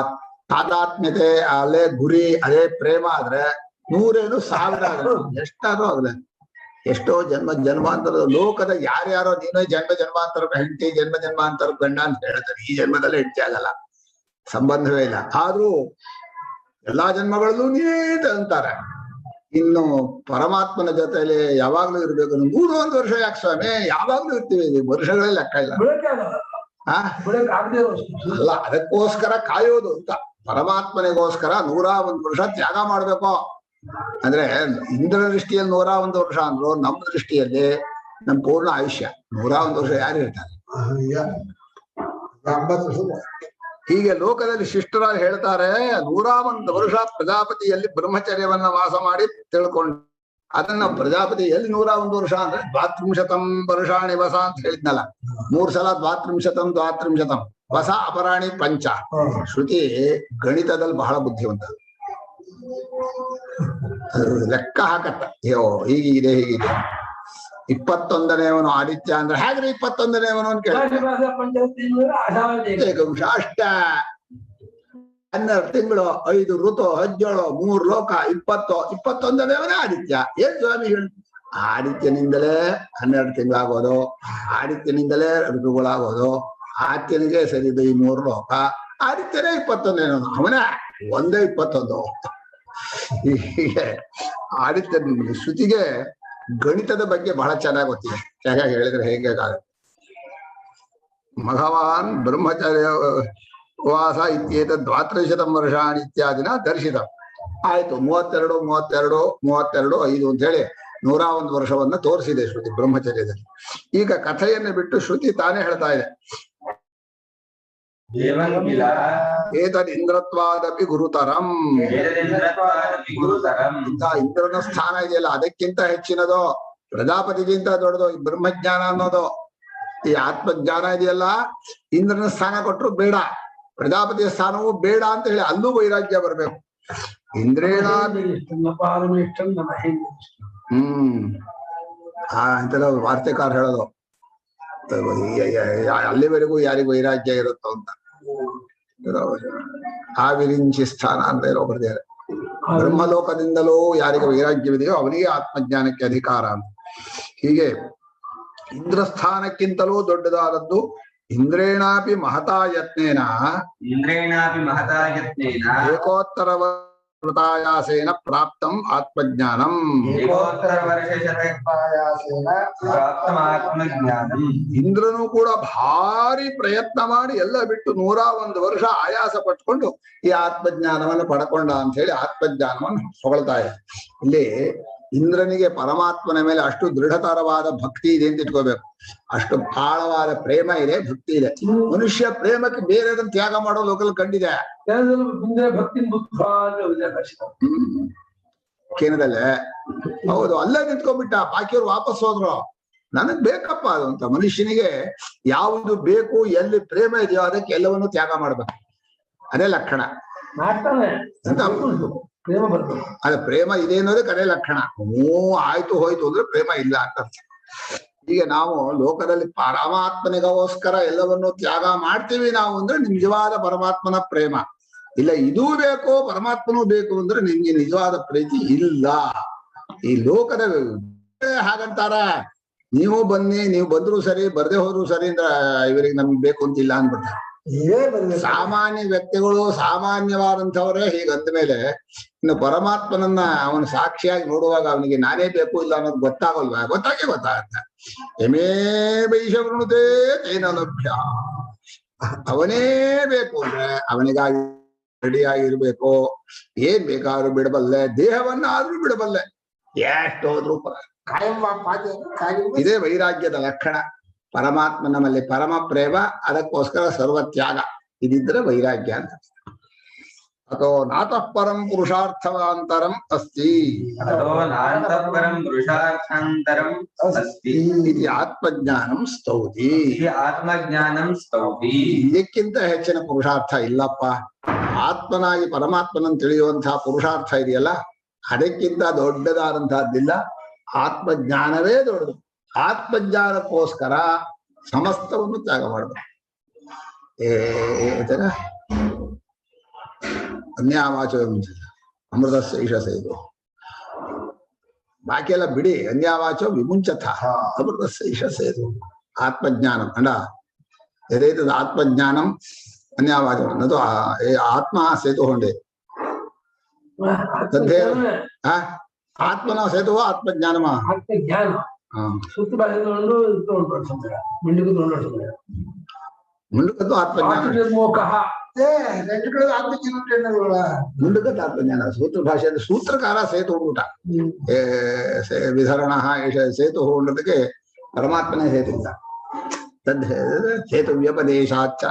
ತಾದಾತ್ಮ್ಯತೆ, ಅಲ್ಲೇ ಗುರಿ, ಅದೇ ಪ್ರೇಮ ಆದ್ರೆ 100 1000 ಆಗಲ್ಲ, ಎಷ್ಟಾದ್ರೂ ಆಗಲ್ಲ. ಎಷ್ಟೋ ಜನ್ಮಾಂತರದ ಲೋಕದ ಯಾರ್ಯಾರೋ ನೀನೇ ಜನ್ಮಾಂತರ ಹೆಂಡತಿ, ಜನ್ಮಾಂತರ ಗಂಡ ಅಂತ ಹೇಳ್ತಾರೆ. ಈ ಜನ್ಮದಲ್ಲೇ ಹೆಂಡತಿ ಆಗಲ್ಲ, ಸಂಬಂಧವೇ ಇಲ್ಲ. ಆದ್ರೂ ಎಲ್ಲಾ ಜನ್ಮಗಳಲ್ಲೂ ನೀನೇ ಅಂತಾರೆ. ಇನ್ನು ಪರಮಾತ್ಮನ ಜೊತೆಲಿ ಯಾವಾಗ್ಲೂ ಇರ್ಬೇಕು. 101 ವರ್ಷ ಯಾಕೆ ಸ್ವಾಮಿ, ಯಾವಾಗ್ಲೂ ಇರ್ತೀವಿ, ವರ್ಷಗಳೇ ಲೆಕ್ಕ ಇಲ್ಲ. ಅಲ್ಲ, ಅದಕ್ಕೋಸ್ಕರ ಕಾಯೋದು ಅಂತ. ಪರಮಾತ್ಮನಿಗೋಸ್ಕರ 101 ವರ್ಷ ತ್ಯಾಗ ಮಾಡ್ಬೇಕು. ಅಂದ್ರೆ ಇಂದ್ರನ ದೃಷ್ಟಿಯಲ್ಲಿ 101 ವರ್ಷ ಅಂದ್ರು, ನಮ್ಮ ದೃಷ್ಟಿಯಲ್ಲಿ ನಮ್ ಪೂರ್ಣ ಆಯುಷ್ಯ. 101 ವರ್ಷ ಯಾರು ಇರ್ತಾರೆ? ಹೀಗೆ ಲೋಕದಲ್ಲಿ ಶಿಷ್ಟರಾಗಿ ಹೇಳ್ತಾರೆ, 101 ವರ್ಷ ಪ್ರಜಾಪತಿಯಲ್ಲಿ ಬ್ರಹ್ಮಚರ್ಯವನ್ನ ವಾಸ ಮಾಡಿ ತಿಳ್ಕೊಂಡು, ಅದನ್ನ ಪ್ರಜಾಪತಿ ಎಲ್ಲಿ 101 ವರ್ಷ ಅಂದ್ರೆ 32 ವರ್ಷಾಣಿ ವಸ ಅಂತ ಹೇಳಿದ್ನಲ್ಲ. 3 ಸಲ 32 ವಸ ಅಪರಾಣಿ ಪಂಚ. ಶ್ರುತಿ ಗಣಿತದಲ್ಲಿ ಬಹಳ ಬುದ್ಧಿವಂತ, ಲೆಕ್ಕ ಹಾಕತ್ತ. ಅಯ್ಯೋ ಹೀಗಿದೆ ಹೀಗಿದೆ. 21ನೇವನು ಆದಿತ್ಯ ಅಂದ್ರೆ ಹೇಗ್ರಿ 21ನೇವನು ಅಂತ ಕೇಳ. ಏಕಂಶ ಅಷ್ಟ 12 ತಿಂಗಳು, 5 ಋತು, 17, 3 ಲೋಕ, 21ನೇವನೇ ಆದಿತ್ಯ. ಏನ್ ಸ್ವಾಮಿ ಹೇಳಿ? ಆದಿತ್ಯನಿಂದಲೇ 12 ತಿಂಗಳಾಗೋದು, ಆದಿತ್ಯನಿಂದಲೇ ಋತುಗಳಾಗೋದು, ಆದಿತ್ಯನಿಗೆ ಸರಿದು ಈ 3 ಲೋಕ, ಆದಿತ್ಯನೇ 21ನೇವನು, ಅವನೇ ಒಂದೇ 21. ಹೀಗೆ ಆದಿತ್ಯ ಶ್ರುತಿಗೆ ಗಣಿತದ ಬಗ್ಗೆ ಬಹಳ ಚೆನ್ನಾಗಿ ಗೊತ್ತಿದೆ. ಹೇಗಾಗಿ ಹೇಳಿದ್ರೆ ಹೇಗೆ ಭಗವಾನ್ ಬ್ರಹ್ಮಚರ್ಯ ವಾಸ ಇತ್ಯೇತ 32 ವರ್ಷಾಣಿ ಇತ್ಯಾದಿನ ದರ್ಶಿತ. ಆಯ್ತು, 32, 5 ಅಂತ ಹೇಳಿ 101 ವರ್ಷವನ್ನ ತೋರಿಸಿದೆ ಶ್ರುತಿ ಬ್ರಹ್ಮಚರ್ಯದಲ್ಲಿ. ಈಗ ಕಥೆಯನ್ನು ಬಿಟ್ಟು ಶ್ರುತಿ ತಾನೇ ಹೇಳ್ತಾ ಇದೆ, ಏತದ್ ಇಂದ್ರತ್ವಾದಪಿ ಗುರುತರಂ. ಇಂಥ ಇಂದ್ರನ ಸ್ಥಾನ ಇದೆಯಲ್ಲ, ಅದಕ್ಕಿಂತ ಹೆಚ್ಚಿನದು, ಪ್ರಜಾಪತಿಗಿಂತ ದೊಡ್ಡದು ಈ ಬ್ರಹ್ಮಜ್ಞಾನ ಅನ್ನೋದು. ಈ ಆತ್ಮಜ್ಞಾನ ಇದೆಯಲ್ಲ, ಇಂದ್ರನ ಸ್ಥಾನ ಕೊಟ್ಟರು ಬೇಡ, ಪ್ರಜಾಪತಿಯ ಸ್ಥಾನವೂ ಬೇಡ ಅಂತ ಹೇಳಿ ಅಲ್ಲೂ ವೈರಾಗ್ಯ ಬರ್ಬೇಕು. ಇಂದ್ರೇಣ ಇಂತೆಲ್ಲ ವಾರ್ತೆಕಾರ ಹೇಳೋದು, ಅಲ್ಲಿವರೆಗೂ ಯಾರಿಗೂ ವೈರಾಗ್ಯ ಇರುತ್ತೋ ಅಂತ. ಆವಿರಿಂಚಿ ಸ್ಥಾನ ಅಂತ ಇರೋ ಬರ್ದಿದ್ದಾರೆ. ಬ್ರಹ್ಮಲೋಕದಿಂದಲೂ ಯಾರಿಗೆ ವೈರಾಗ್ಯವಿದೆಯೋ ಅವನಿಗೆ ಆತ್ಮಜ್ಞಾನಕ್ಕೆ ಅಧಿಕಾರ ಅಂತ. ಹೀಗೆ ಇಂದ್ರಸ್ಥಾನಕ್ಕಿಂತಲೂ ದೊಡ್ಡದಾದದ್ದು ಇಂದ್ರೇಣಾಪಿ ಮಹತಾ ಯತ್ನೇನ ಏಕೋತ್ತರ ವೃತಾಯಾಸೇನ ಪ್ರಾಪ್ತಂ ಆತ್ಮಜ್ಞಾನಂ. ಇಂದ್ರನು ಕೂಡ ಭಾರಿ ಪ್ರಯತ್ನ ಮಾಡಿ ಎಲ್ಲ ಬಿಟ್ಟು 101 ವರ್ಷ ಆಯಾಸ ಪಟ್ಕೊಂಡು ಈ ಆತ್ಮಜ್ಞಾನವನ್ನು ಪಡ್ಕೊಂಡ ಅಂತ ಹೇಳಿ ಆತ್ಮಜ್ಞಾನವನ್ನು ಹೊಗಳ್ತಾ ಇದೆ. ಇಲ್ಲಿ ಇಂದ್ರನಿಗೆ ಪರಮಾತ್ಮನ ಮೇಲೆ ಅಷ್ಟು ದೃಢತರವಾದ ಭಕ್ತಿ ಇದೆ ಅಂತ ಇಟ್ಕೋಬೇಕು. ಅಷ್ಟು ಆಳವಾದ ಪ್ರೇಮ ಇದೆ, ಭಕ್ತಿ ಇದೆ. ಮನುಷ್ಯ ಪ್ರೇಮಕ್ಕೆ ಬೇರೆದನ್ನ ತ್ಯಾಗ ಮಾಡೋ ಲೋಕಲ್ ಕಂಡಿದೆ. ಕೇನದಲ್ಲೇ ಹೌದು, ಅಲ್ಲೇ ನಿಂತ್ಕೊಂಡ್ಬಿಟ್ಟ, ಬಾಕಿಯವ್ರು ವಾಪಸ್ ಹೋದ್ರು. ನನಗ್ ಬೇಕಪ್ಪ ಅದು ಅಂತ. ಮನುಷ್ಯನಿಗೆ ಯಾವುದು ಬೇಕು, ಎಲ್ಲಿ ಪ್ರೇಮ ಇದೆಯೋ ಅದಕ್ಕೆ ಎಲ್ಲವನ್ನು ತ್ಯಾಗ ಮಾಡ್ಬೇಕು. ಅದೇ ಲಕ್ಷಣ. ಅದ ಪ್ರೇಮ ಇದೆ ಅನ್ನೋದಕ್ಕೆ ಅದೇ ಲಕ್ಷಣ. ಆಯ್ತು ಹೋಯ್ತು ಅಂದ್ರೆ ಪ್ರೇಮ ಇಲ್ಲ ಅಂತ ಅರ್ಥ. ಈಗ ನಾವು ಲೋಕದಲ್ಲಿ ಪರಮಾತ್ಮನಿಗೋಸ್ಕರ ಎಲ್ಲವನ್ನು ತ್ಯಾಗ ಮಾಡ್ತೀವಿ ನಾವು ಅಂದ್ರೆ ನಿಜವಾದ ಪರಮಾತ್ಮನ ಪ್ರೇಮ ಇಲ್ಲ. ಇದೂ ಬೇಕು ಪರಮಾತ್ಮನೂ ಬೇಕು ಅಂದ್ರೆ ನಿಮ್ಗೆ ನಿಜವಾದ ಪ್ರೀತಿ ಇಲ್ಲ. ಈ ಲೋಕದ ಹಾಗಂತಾರ, ನೀವು ಬನ್ನಿ, ನೀವು ಬಂದ್ರು ಸರಿ, ಬರ್ದೇ ಹೋದ್ರು ಸರಿ ಅಂದ್ರೆ ಇವರಿಗೆ ನಮ್ಗೆ ಬೇಕು ಅಂತಿಲ್ಲ ಅನ್ಬಿಡ್ತಾರೆ. ಸಾಮಾನ್ಯ ವ್ಯಕ್ತಿಗಳು, ಸಾಮಾನ್ಯವಾದಂಥವರೇ ಹೀಗಂದ ಮೇಲೆ ಇನ್ನು ಪರಮಾತ್ಮನನ್ನ ಅವನು ಸಾಕ್ಷಿಯಾಗಿ ನೋಡುವಾಗ ಅವನಿಗೆ ನಾನೇ ಬೇಕು ಇಲ್ಲ ಅನ್ನೋದು ಗೊತ್ತಾಗಲ್ವಾ? ಗೊತ್ತಾಗತ್ತೆ. ಎಮೇ ವೈಷವೃಣುತೆ ತೇನ ಲಭ್ಯ. ಅವನೇ ಬೇಕು ಅಂದ್ರೆ ಅವನಿಗಾಗಿ ರೆಡಿಯಾಗಿರ್ಬೇಕು. ಏನ್ ಬೇಕಾದ್ರೂ ಬಿಡಬಲ್ಲೆ, ದೇಹವನ್ನ ಆದ್ರೂ ಬಿಡಬಲ್ಲೆ, ಎಷ್ಟೋದ್ರು ಇದೇ ವೈರಾಗ್ಯದ ಲಕ್ಷಣ. ಪರಮಾತ್ಮ ನಮ್ಮಲ್ಲಿ ಪರಮ ಪ್ರೇಮ, ಅದಕ್ಕೋಸ್ಕರ ಸರ್ವತ್ಯಾಗ, ಇದಿದ್ರೆ ವೈರಾಗ್ಯ ಅಂತ. अतो नातः परं पुरुषार्थान्तरम् अस्ति अतो नान्तः परं पुरुषार्थान्तरम् अस्ति इति आत्मज्ञानं स्तौति इति आत्मज्ञानं स्तौति ಇದಕ್ಕಿಂತ ಹೆಚ್ಚಿನ ಪುರುಷಾರ್ಥ ಇಲ್ಲಪ್ಪ ಆತ್ಮನಾಗಿ ಪರಮಾತ್ಮನನ್ನು ತಿಳಿಯುವಂತಹ ಪುರುಷಾರ್ಥ ಇದೆಯಲ್ಲ ಅದಕ್ಕಿಂತ ದೊಡ್ಡದಾದಂತಹದ್ದಿಲ್ಲ ಆತ್ಮಜ್ಞಾನವೇ ದೊಡ್ಡದು ಆತ್ಮಜ್ಞಾನಕ್ಕೋಸ್ಕರ ಸಮಸ್ತವನ್ನು ತ್ಯಾಗ ಮಾಡಬೇಕು ಅನ್ಯಾವಾಚ ಅಮೃತಸ್ಯ ಈಶಸೇದು ಬಾಕಿ ಎಲ್ಲ ಬಿಡಿ ಅನ್ಯಾವಾಚೋ ವಿಮುಂಚತ ಅಮೃತಸ್ಯ ಈಶಸೇದು ಆತ್ಮಜ್ಞಾನಂ ಅಂಡ ಯದೇತದ್ ಆತ್ಮಜ್ಞಾನಂ ಅನ್ಯಾವಾಚೋ ನದು ಆತ್ಮ ಸೇತು ಹೊಂಡೆ ಆತ್ಮನ ಸೇತುವ ಆತ್ಮಜ್ಞಾನಮ ಆತ್ಮಜ್ಞಾನ ಸುತ್ತ ಬಾಳೆಕೊಂಡು ಮುಂಡಕದ್ದು ಆತ್ಮಜ್ಞಾನ రెండు కడ ఆత్మజ్ఞానం ಮುಂಡಕದ್ದು ಆತ್ಮಜ್ಞಾನ ಸೂತ್ರ ಭಾಷೆ ಅಂದ್ರೆ ಸೂತ್ರಕಾರ ಸೇತು ಹೋಗ್ಬಿಟ್ಟ ವಿಧರಣ ಸೇತು ಹೋಗೋದಕ್ಕೆ ಪರಮಾತ್ಮನೇ ಸೇತು ಇಲ್ಲ ತದ್ ಸೇತು ವ್ಯಪದೇಶಾಚ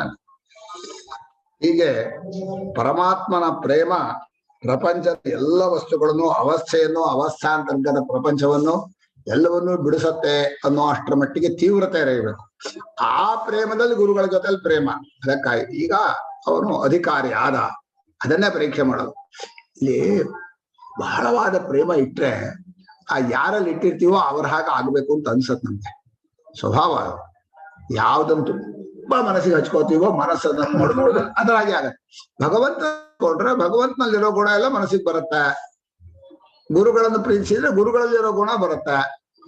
ಹೀಗೆ ಪರಮಾತ್ಮನ ಪ್ರೇಮ ಪ್ರಪಂಚದ ಎಲ್ಲ ವಸ್ತುಗಳನ್ನು ಅವಸ್ಥೆಯನ್ನು ಅವಸ್ಥಾಂತರ್ಗತ ಪ್ರಪಂಚವನ್ನು ಎಲ್ಲವನ್ನೂ ಬಿಡಿಸುತ್ತೆ ಅನ್ನೋ ಅಷ್ಟರ ಮಟ್ಟಿಗೆ ತೀವ್ರತೆ ಇರಬೇಕು ಆ ಪ್ರೇಮದಲ್ಲಿ ಗುರುಗಳ ಜೊತೆಲಿ ಪ್ರೇಮ ಅದಕ್ಕಾಗಿ ಈಗ ಅವನು ಅಧಿಕಾರಿ ಆದ ಅದನ್ನೇ ಪರೀಕ್ಷೆ ಮಾಡೋದು ಇಲ್ಲಿ ಬಹಳವಾದ ಪ್ರೇಮ ಇಟ್ರೆ ಆ ಯಾರಲ್ಲಿ ಇಟ್ಟಿರ್ತೀವೋ ಅವ್ರ ಹಾಗೆ ಆಗ್ಬೇಕು ಅಂತ ಅನ್ಸತ್ ನಮ್ಗೆ ಸ್ವಭಾವ ಯಾವ್ದನ್ನು ತುಂಬಾ ಮನಸ್ಸಿಗೆ ಹಚ್ಕೋತೀವೋ ಮನಸ್ಸನ್ನ ನೋಡ್ಬೋದು ಅದರ ಹಾಗೆ ಆಗತ್ತೆ ಭಗವಂತ ಕೊಂಡ್ರೆ ಭಗವಂತನಲ್ಲಿರೋ ಗುಣ ಎಲ್ಲ ಮನಸ್ಸಿಗೆ ಬರುತ್ತೆ ಗುರುಗಳನ್ನು ಪ್ರೀತಿಸಿದ್ರೆ ಗುರುಗಳಲ್ಲಿರೋ ಗುಣ ಬರುತ್ತೆ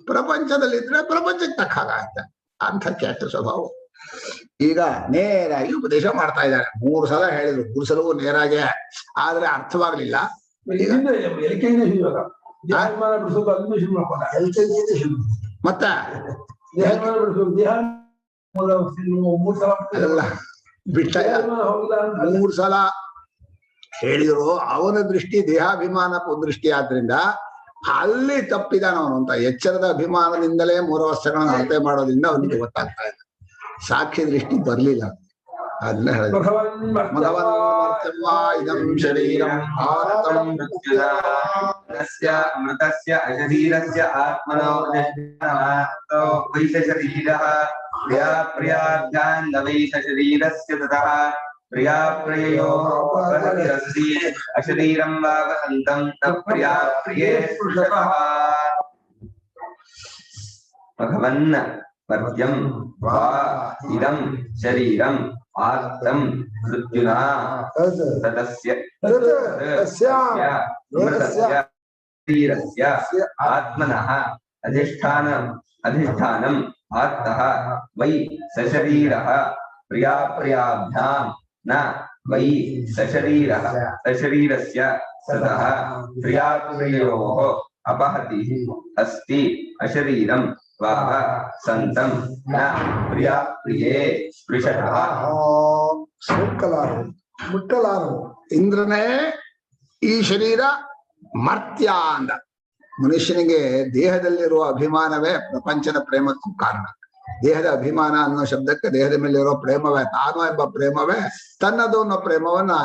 ಪ್ರಪಂಚದಲ್ಲಿದ್ರೆ ಪ್ರಪಂಚಕ್ಕೆ ತಕ್ಕ ಹಾಗಾಗತ್ತೆ ಅಂತ ಕೆಟ್ಟ ಸ್ವಭಾವ ಈಗ ನೇರಾಗಿ ಉಪದೇಶ ಮಾಡ್ತಾ ಇದ್ದಾರೆ 3 ಸಲ ಹೇಳಿದ್ರು 3 ಸಲವೂ ನೇರಾಗೆ ಆದ್ರೆ ಅರ್ಥವಾಗ್ಲಿಲ್ಲ ಮತ್ತೆ ಬಿಟ್ಟ 3 ಸಲ ಹೇಳಿದ್ರು ಅವನ ದೃಷ್ಟಿ ದೇಹಾಭಿಮಾನ ದೃಷ್ಟಿ ಆದ್ರಿಂದ ಅಲ್ಲಿ ತಪ್ಪಿದಾನ ಅವನು ಅಂತ ಎಚ್ಚರದ ಅಭಿಮಾನದಿಂದಲೇ 3 ವಸ್ತುಗಳನ್ನು ಅಳತೆ ಮಾಡೋದ್ರಿಂದ ಅವನಿಗೆ ಗೊತ್ತಾಗ್ತಾ ಇದೆ ಸಾಕ್ಷಿ ದೃಷ್ಟಿ ಬರ್ಲಿಲ್ಲ ಅದನ್ನ ಹೇಳಿದ್ರು ಇದಂ ಶರೀರಂ ಅಮೃತಸ್ಯ ಅಶರೀರಸ್ಯ ಆತ್ಮನೋ ವೈಸ ಶರೀರಃ ಪ್ರಿಯಾಪ್ರಿಯಾಭ್ಯಾಂ ನ ವೈಸ ಶರೀರಸ್ಯ ತತಃ ಪ್ರಿಯಾಪ್ರಿಯಯೋಃ ಪ್ರತಿರಸ್ತಿ ಅಶರೀರಂ ವಾ ವಸಂತಂ ನ ಪ್ರಿಯಾಪ್ರಿಯೇ ಸ್ಪೃಶತಃ ಭಗವನ್ನ ಪರ್ಯಂ ವಾ ಇದಂ ಶರೀರಂ ಆತ್ಮಂ ಮೃತ್ಯುನಾ ತತಸ್ಯ ಶರೀರಸ್ಯ ಆತ್ಮನಃ ಅಧಿಷ್ಠಾನಂ ಆತ್ತಃ ವೈ ಸಶರೀರಃ ಪ್ರಿಯಾಪ್ರಿಯಾಭ್ಯಾಂ ನ ವೈ ಸಶರೀರಃ ಸಶರೀರಸ್ಯ ಸತಃ ಪ್ರಿಯಾಪ್ರಿಯೋಃ ಅಪಹತಿ ಅಸ್ತಿ ಅಶರೀರಂ ವಾ ಸಂತಂ ನ ಪ್ರಿಯಾಪ್ರಿಯೇ ಸ್ಪೃಶತಃ ಮುಟ್ಟಲಾರರು ಇಂದ್ರನೇ ಈ ಶರೀರ ಮರ್ತ್ಯ ಅಂದ ಮನುಷ್ಯನಿಗೆ ದೇಹದಲ್ಲಿರುವ ಅಭಿಮಾನವೇ ಪ್ರಪಂಚದ ಪ್ರೇಮಕ್ಕೂ ಕಾರಣ ದೇಹದ ಅಭಿಮಾನ ಅನ್ನೋ ಶಬ್ದಕ್ಕೆ ದೇಹದ ಮೇಲೆ ಇರೋ ಪ್ರೇಮವೇ ತಾನು ಎಂಬ ಪ್ರೇಮವೇ ತನ್ನದು ಅನ್ನೋ ಪ್ರೇಮವನ್ನ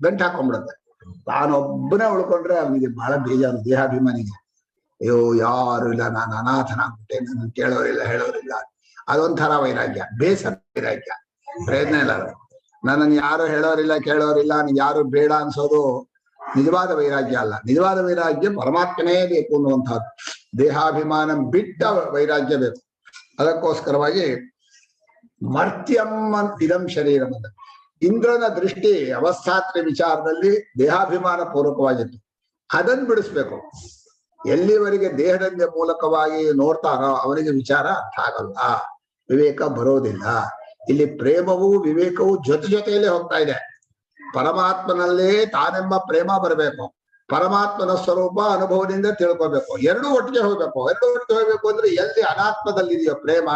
ಗಂಟು ಹಾಕೊಂಡ್ಬಿಡುತ್ತೆ ತಾನೊಬ್ಬನೇ ಉಳ್ಕೊಂಡ್ರೆ ಅವನಿಗೆ ಬಹಳ ಬೇಜಾರು ದೇಹಾಭಿಮಾನಿಗೆ ಅಯ್ಯೋ ಯಾರು ಇಲ್ಲ ನಾನು ಅನಾಥನಾಗ್ಬಿಟ್ಟೆ ನನ್ನ ಕೇಳೋರಿಲ್ಲ ಹೇಳೋರಿಲ್ಲ ಅದೊಂಥರ ವೈರಾಗ್ಯ ಬೇಸರ ವೈರಾಗ್ಯ ಪ್ರಯತ್ನ ಇಲ್ಲ ನನ್ನನ್ನು ಯಾರು ಹೇಳೋರಿಲ್ಲ ಕೇಳೋರಿಲ್ಲ ನನಗೆ ಯಾರು ಬೇಡ ಅನ್ಸೋದು ನಿಜವಾದ ವೈರಾಗ್ಯ ಅಲ್ಲ ನಿಜವಾದ ವೈರಾಗ್ಯ ಪರಮಾತ್ಮನೇ ಬೇಕು ಅನ್ನುವಂಥದ್ದು ದೇಹಾಭಿಮಾನ ಬಿಟ್ಟ ವೈರಾಗ್ಯ ಬೇಕು ಅದಕ್ಕೋಸ್ಕರವಾಗಿ ಮರ್ತ್ಯಂ ಇದಂ ಶರೀರ ಅಂತ ಇಂದ್ರನ ದೃಷ್ಟಿ ಅವಸ್ಥಾತ್ರಿ ವಿಚಾರದಲ್ಲಿ ದೇಹಾಭಿಮಾನ ಪೂರ್ವಕವಾಗಿತ್ತು ಅದನ್ನು ಬಿಡಿಸ್ಬೇಕು ಎಲ್ಲಿವರೆಗೆ ದೇಹದ ಮೂಲಕವಾಗಿ ನೋಡ್ತಾರೋ ಅವನಿಗೆ ವಿಚಾರ ಅರ್ಥ ಆಗಲ್ಲ ವಿವೇಕ ಬರೋದಿಲ್ಲ ಇಲ್ಲಿ ಪ್ರೇಮವು ವಿವೇಕವು ಜೊತೆಯಲ್ಲೇ ಹೋಗ್ತಾ ಇದೆ ಪರಮಾತ್ಮನಲ್ಲೇ ತಾನೆಂಬ ಪ್ರೇಮ ಬರಬೇಕು ಪರಮಾತ್ಮನ ಸ್ವರೂಪ ಅನುಭವದಿಂದ ತಿಳ್ಕೋಬೇಕು ಎರಡೂ ಒಟ್ಟಿಗೆ ಹೋಗ್ಬೇಕು ಅಂದ್ರೆ ಎಲ್ಲಿ ಅನಾತ್ಮದಲ್ಲಿದೆಯೋ ಪ್ರೇಮ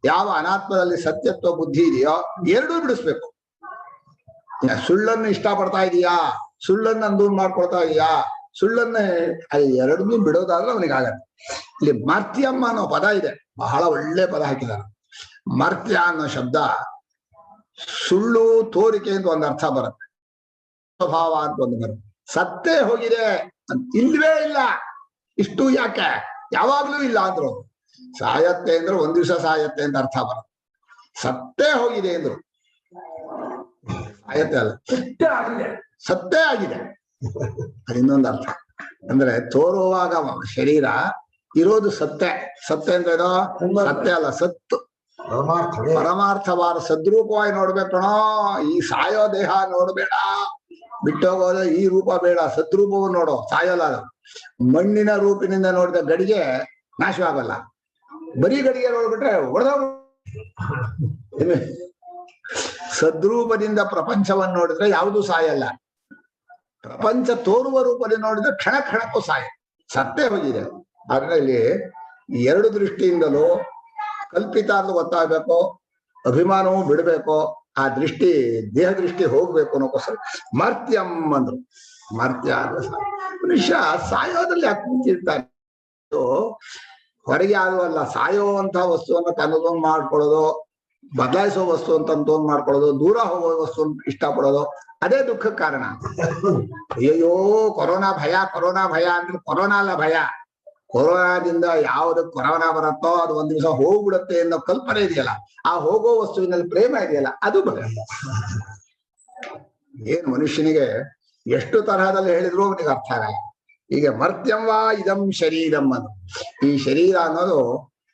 ಯಾವ ಅನಾತ್ಮದಲ್ಲಿ ಸತ್ಯತ್ವ ಬುದ್ಧಿ ಇದೆಯೋ ಎರಡೂ ಬಿಡಿಸ್ಬೇಕು ಸುಳ್ಳನ್ನು ಇಷ್ಟಪಡ್ತಾ ಇದೀಯಾ ಸುಳ್ಳನ್ನು ಅಂದೂನ್ ಮಾಡ್ಕೊಳ್ತಾ ಇದೀಯಾ ಸುಳ್ಳನ್ನ ಎರಡನ್ನೂ ಬಿಡೋದಾದ್ರೆ ಅವನಿಗೆ ಆಗತ್ತೆ ಇಲ್ಲಿ ಮರ್ತ್ಯಮ್ಮ ಅನ್ನೋ ಪದ ಇದೆ ಬಹಳ ಒಳ್ಳೆ ಪದ ಹಾಕಿದಾರೆ ಮರ್ತ್ಯ ಅನ್ನೋ ಶಬ್ದ ಸುಳ್ಳು ತೋರಿಕೆ ಅಂತ ಒಂದು ಅರ್ಥ ಬರುತ್ತೆ ಸ್ವಭಾವ ಅಂತ ಒಂದು ಬರುತ್ತೆ. ಸತ್ತೇ ಹೋಗಿದೆ ಅಂತ ಇಲ್ವೇ ಇಲ್ಲ, ಇಷ್ಟು ಯಾಕೆ ಯಾವಾಗ್ಲೂ ಇಲ್ಲ ಅಂದ್ರು. ಸಾಯತ್ತೆ ಅಂದ್ರೆ ಒಂದ್ ದಿವಸ ಸಾಯತ್ತೆ ಅಂತ ಅರ್ಥ ಬರುತ್ತೆ. ಸತ್ತೇ ಹೋಗಿದೆ ಅಂದ್ರು, ಸಾಯತ್ತೆ ಅಲ್ಲ, ಸತ್ತೇ ಆಗಿದೆ ಅದು ಇನ್ನೊಂದು ಅರ್ಥ. ಅಂದ್ರೆ ತೋರುವಾಗ ಶರೀರ ಇರೋದು ಸತ್ತೆ. ಸತ್ತೆ ಅಂದ್ರೆ ಏನೋ ಸತ್ಯ ಅಲ್ಲ, ಸತ್ತು ಪರಮಾರ್ಥವಾದ ಸದ್ರೂಪವಾಗಿ ನೋಡ್ಬೇಕಣೋ. ಈ ಸಾಯೋ ದೇಹ ನೋಡ್ಬೇಡ, ಬಿಟ್ಟೋಗೋದು ಈ ರೂಪ ಬೇಡ, ಸದ್ರೂಪವನ್ನು ನೋಡೋ. ಸಾಯೋಲ್ಲ ಅದು. ಮಣ್ಣಿನ ರೂಪಿನಿಂದ ನೋಡಿದ ಗಡಿಗೆ ನಾಶವಾಗಲ್ಲ, ಬರೀ ಗಡಿಗೆ ನೋಡ್ಬಿಟ್ರೆ ಹೊಡೆದೋಗ. ಸದ್ರೂಪದಿಂದ ಪ್ರಪಂಚವನ್ನು ನೋಡಿದ್ರೆ ಯಾವುದೂ ಸಾಯಲ್ಲ. ಪ್ರಪಂಚ ತೋರುವ ರೂಪದಲ್ಲಿ ನೋಡಿದ್ರೆ ಕ್ಷಣ ಕ್ಷಣಕ್ಕೂ ಸಾಯ, ಸತ್ತೇ ಹೋಗಿದೆ. ಆದ್ರೆ ಇಲ್ಲಿ ಎರಡು ದೃಷ್ಟಿಯಿಂದಲೂ ಕಲ್ಪಿತ ಅಂತ ಗೊತ್ತಾಗಬೇಕು, ಅಭಿಮಾನವೂ ಬಿಡಬೇಕು, ಆ ದೃಷ್ಟಿ ದೇಹ ದೃಷ್ಟಿ ಹೋಗ್ಬೇಕು ಅನ್ನೋಕ್ಕೋಸ್ಕರ ಮರ್ತ್ಯಂ ಅಂದ್ರು. ಮರ್ತ್ಯ ಮನುಷ್ಯ ಸಾಯೋದ್ರಲ್ಲಿ ಯಾಕೆ ಕೂತಿರ್ತಾನೆ? ಹೊರಗೆ ಯಾರು ಅಲ್ಲ, ಸಾಯೋವಂತ ವಸ್ತುವನ್ನ ತನ್ನದೊಂದು ಮಾಡ್ಕೊಳ್ಳೋದು, ಬದಲಾಯಿಸೋ ವಸ್ತು ಅಂತ ಮಾಡ್ಕೊಳ್ಳೋದು, ದೂರ ಹೋಗೋ ವಸ್ತು ಇಷ್ಟಪಡೋದು, ಅದೇ ದುಃಖಕ್ಕೆ ಕಾರಣ. ಅಯ್ಯೋ ಕೊರೋನಾ ಭಯ, ಕೊರೋನಾ ಭಯ ಅಂದ್ರೆ ಕೊರೋನಾ ಅಲ್ಲ ಭಯ. ಕೊರೋನಾದಿಂದ ಯಾವ್ದು ಕೊರೋನಾ ಬರುತ್ತೋ ಅದು ಒಂದ್ ದಿವಸ ಹೋಗ್ಬಿಡುತ್ತೆ ಅನ್ನೋ ಕಲ್ಪನೆ ಇದೆಯಲ್ಲ, ಆ ಹೋಗೋ ವಸ್ತುವಿನಲ್ಲಿ ಪ್ರೇಮ ಇದೆಯಲ್ಲ, ಅದು ಭಯ. ಏನ್ ಮನುಷ್ಯನಿಗೆ ಎಷ್ಟು ತರಹದಲ್ಲಿ ಹೇಳಿದ್ರು ಅವನಿಗೆ ಅರ್ಥ ಆಗಲ್ಲ. ಈಗ ಮರ್ತ್ಯಂವಾ ಇದಂ ಶರೀರಂ ಅನ್ನೋದು, ಈ ಶರೀರ ಅನ್ನೋದು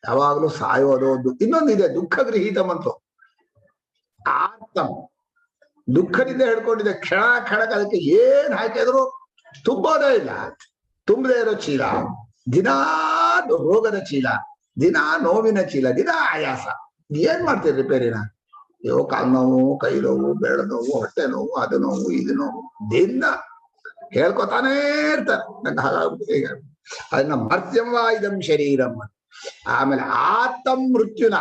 ಯಾವಾಗ್ಲೂ ಸಾಯೋದು. ಇನ್ನೊಂದಿದೆ ದುಃಖ ಗೃಹೀತಂ ಅಂತ, ಆರ್ತಂ, ದುಃಖದಿಂದ ಹಿಡ್ಕೊಂಡಿದೆ. ಕ್ಷಣ ಕ್ಷಣಕ್ಕೆ ಅದಕ್ಕೆ ಏನ್ ಹಾಕಿದ್ರು ತುಂಬೋದೇ ಇಲ್ಲ. ತುಂಬದೇ ಇರೋ ಚೀಲ, ದಿನಾ ರೋಗದ ಚೀಲ, ದಿನಾ ನೋವಿನ ಚೀಲ, ದಿನಾ ಆಯಾಸ. ಏನ್ ಮಾಡ್ತೀರಿ ರಿಪೇರಿನ? ಅಯ್ಯೋ ಕಾಲು ನೋವು, ಕೈ ನೋವು, ಬೆರಳು ನೋವು, ಹೊಟ್ಟೆ ನೋವು, ಅದು ನೋವು, ಇದು ನೋವು, ದಿನ ಹೇಳ್ಕೊತಾನೇ ಇರ್ತಾರೆ. ನಂಗೆ ಹಾಗಾಗ್ಬಿಟ್ಟು ಈಗ ಅದನ್ನ ಮರ್ತ್ಯಂವಾ ಇದಂ ಶರೀರಂ. ಆಮೇಲೆ ಆತಂ ಮೃತ್ಯುನ,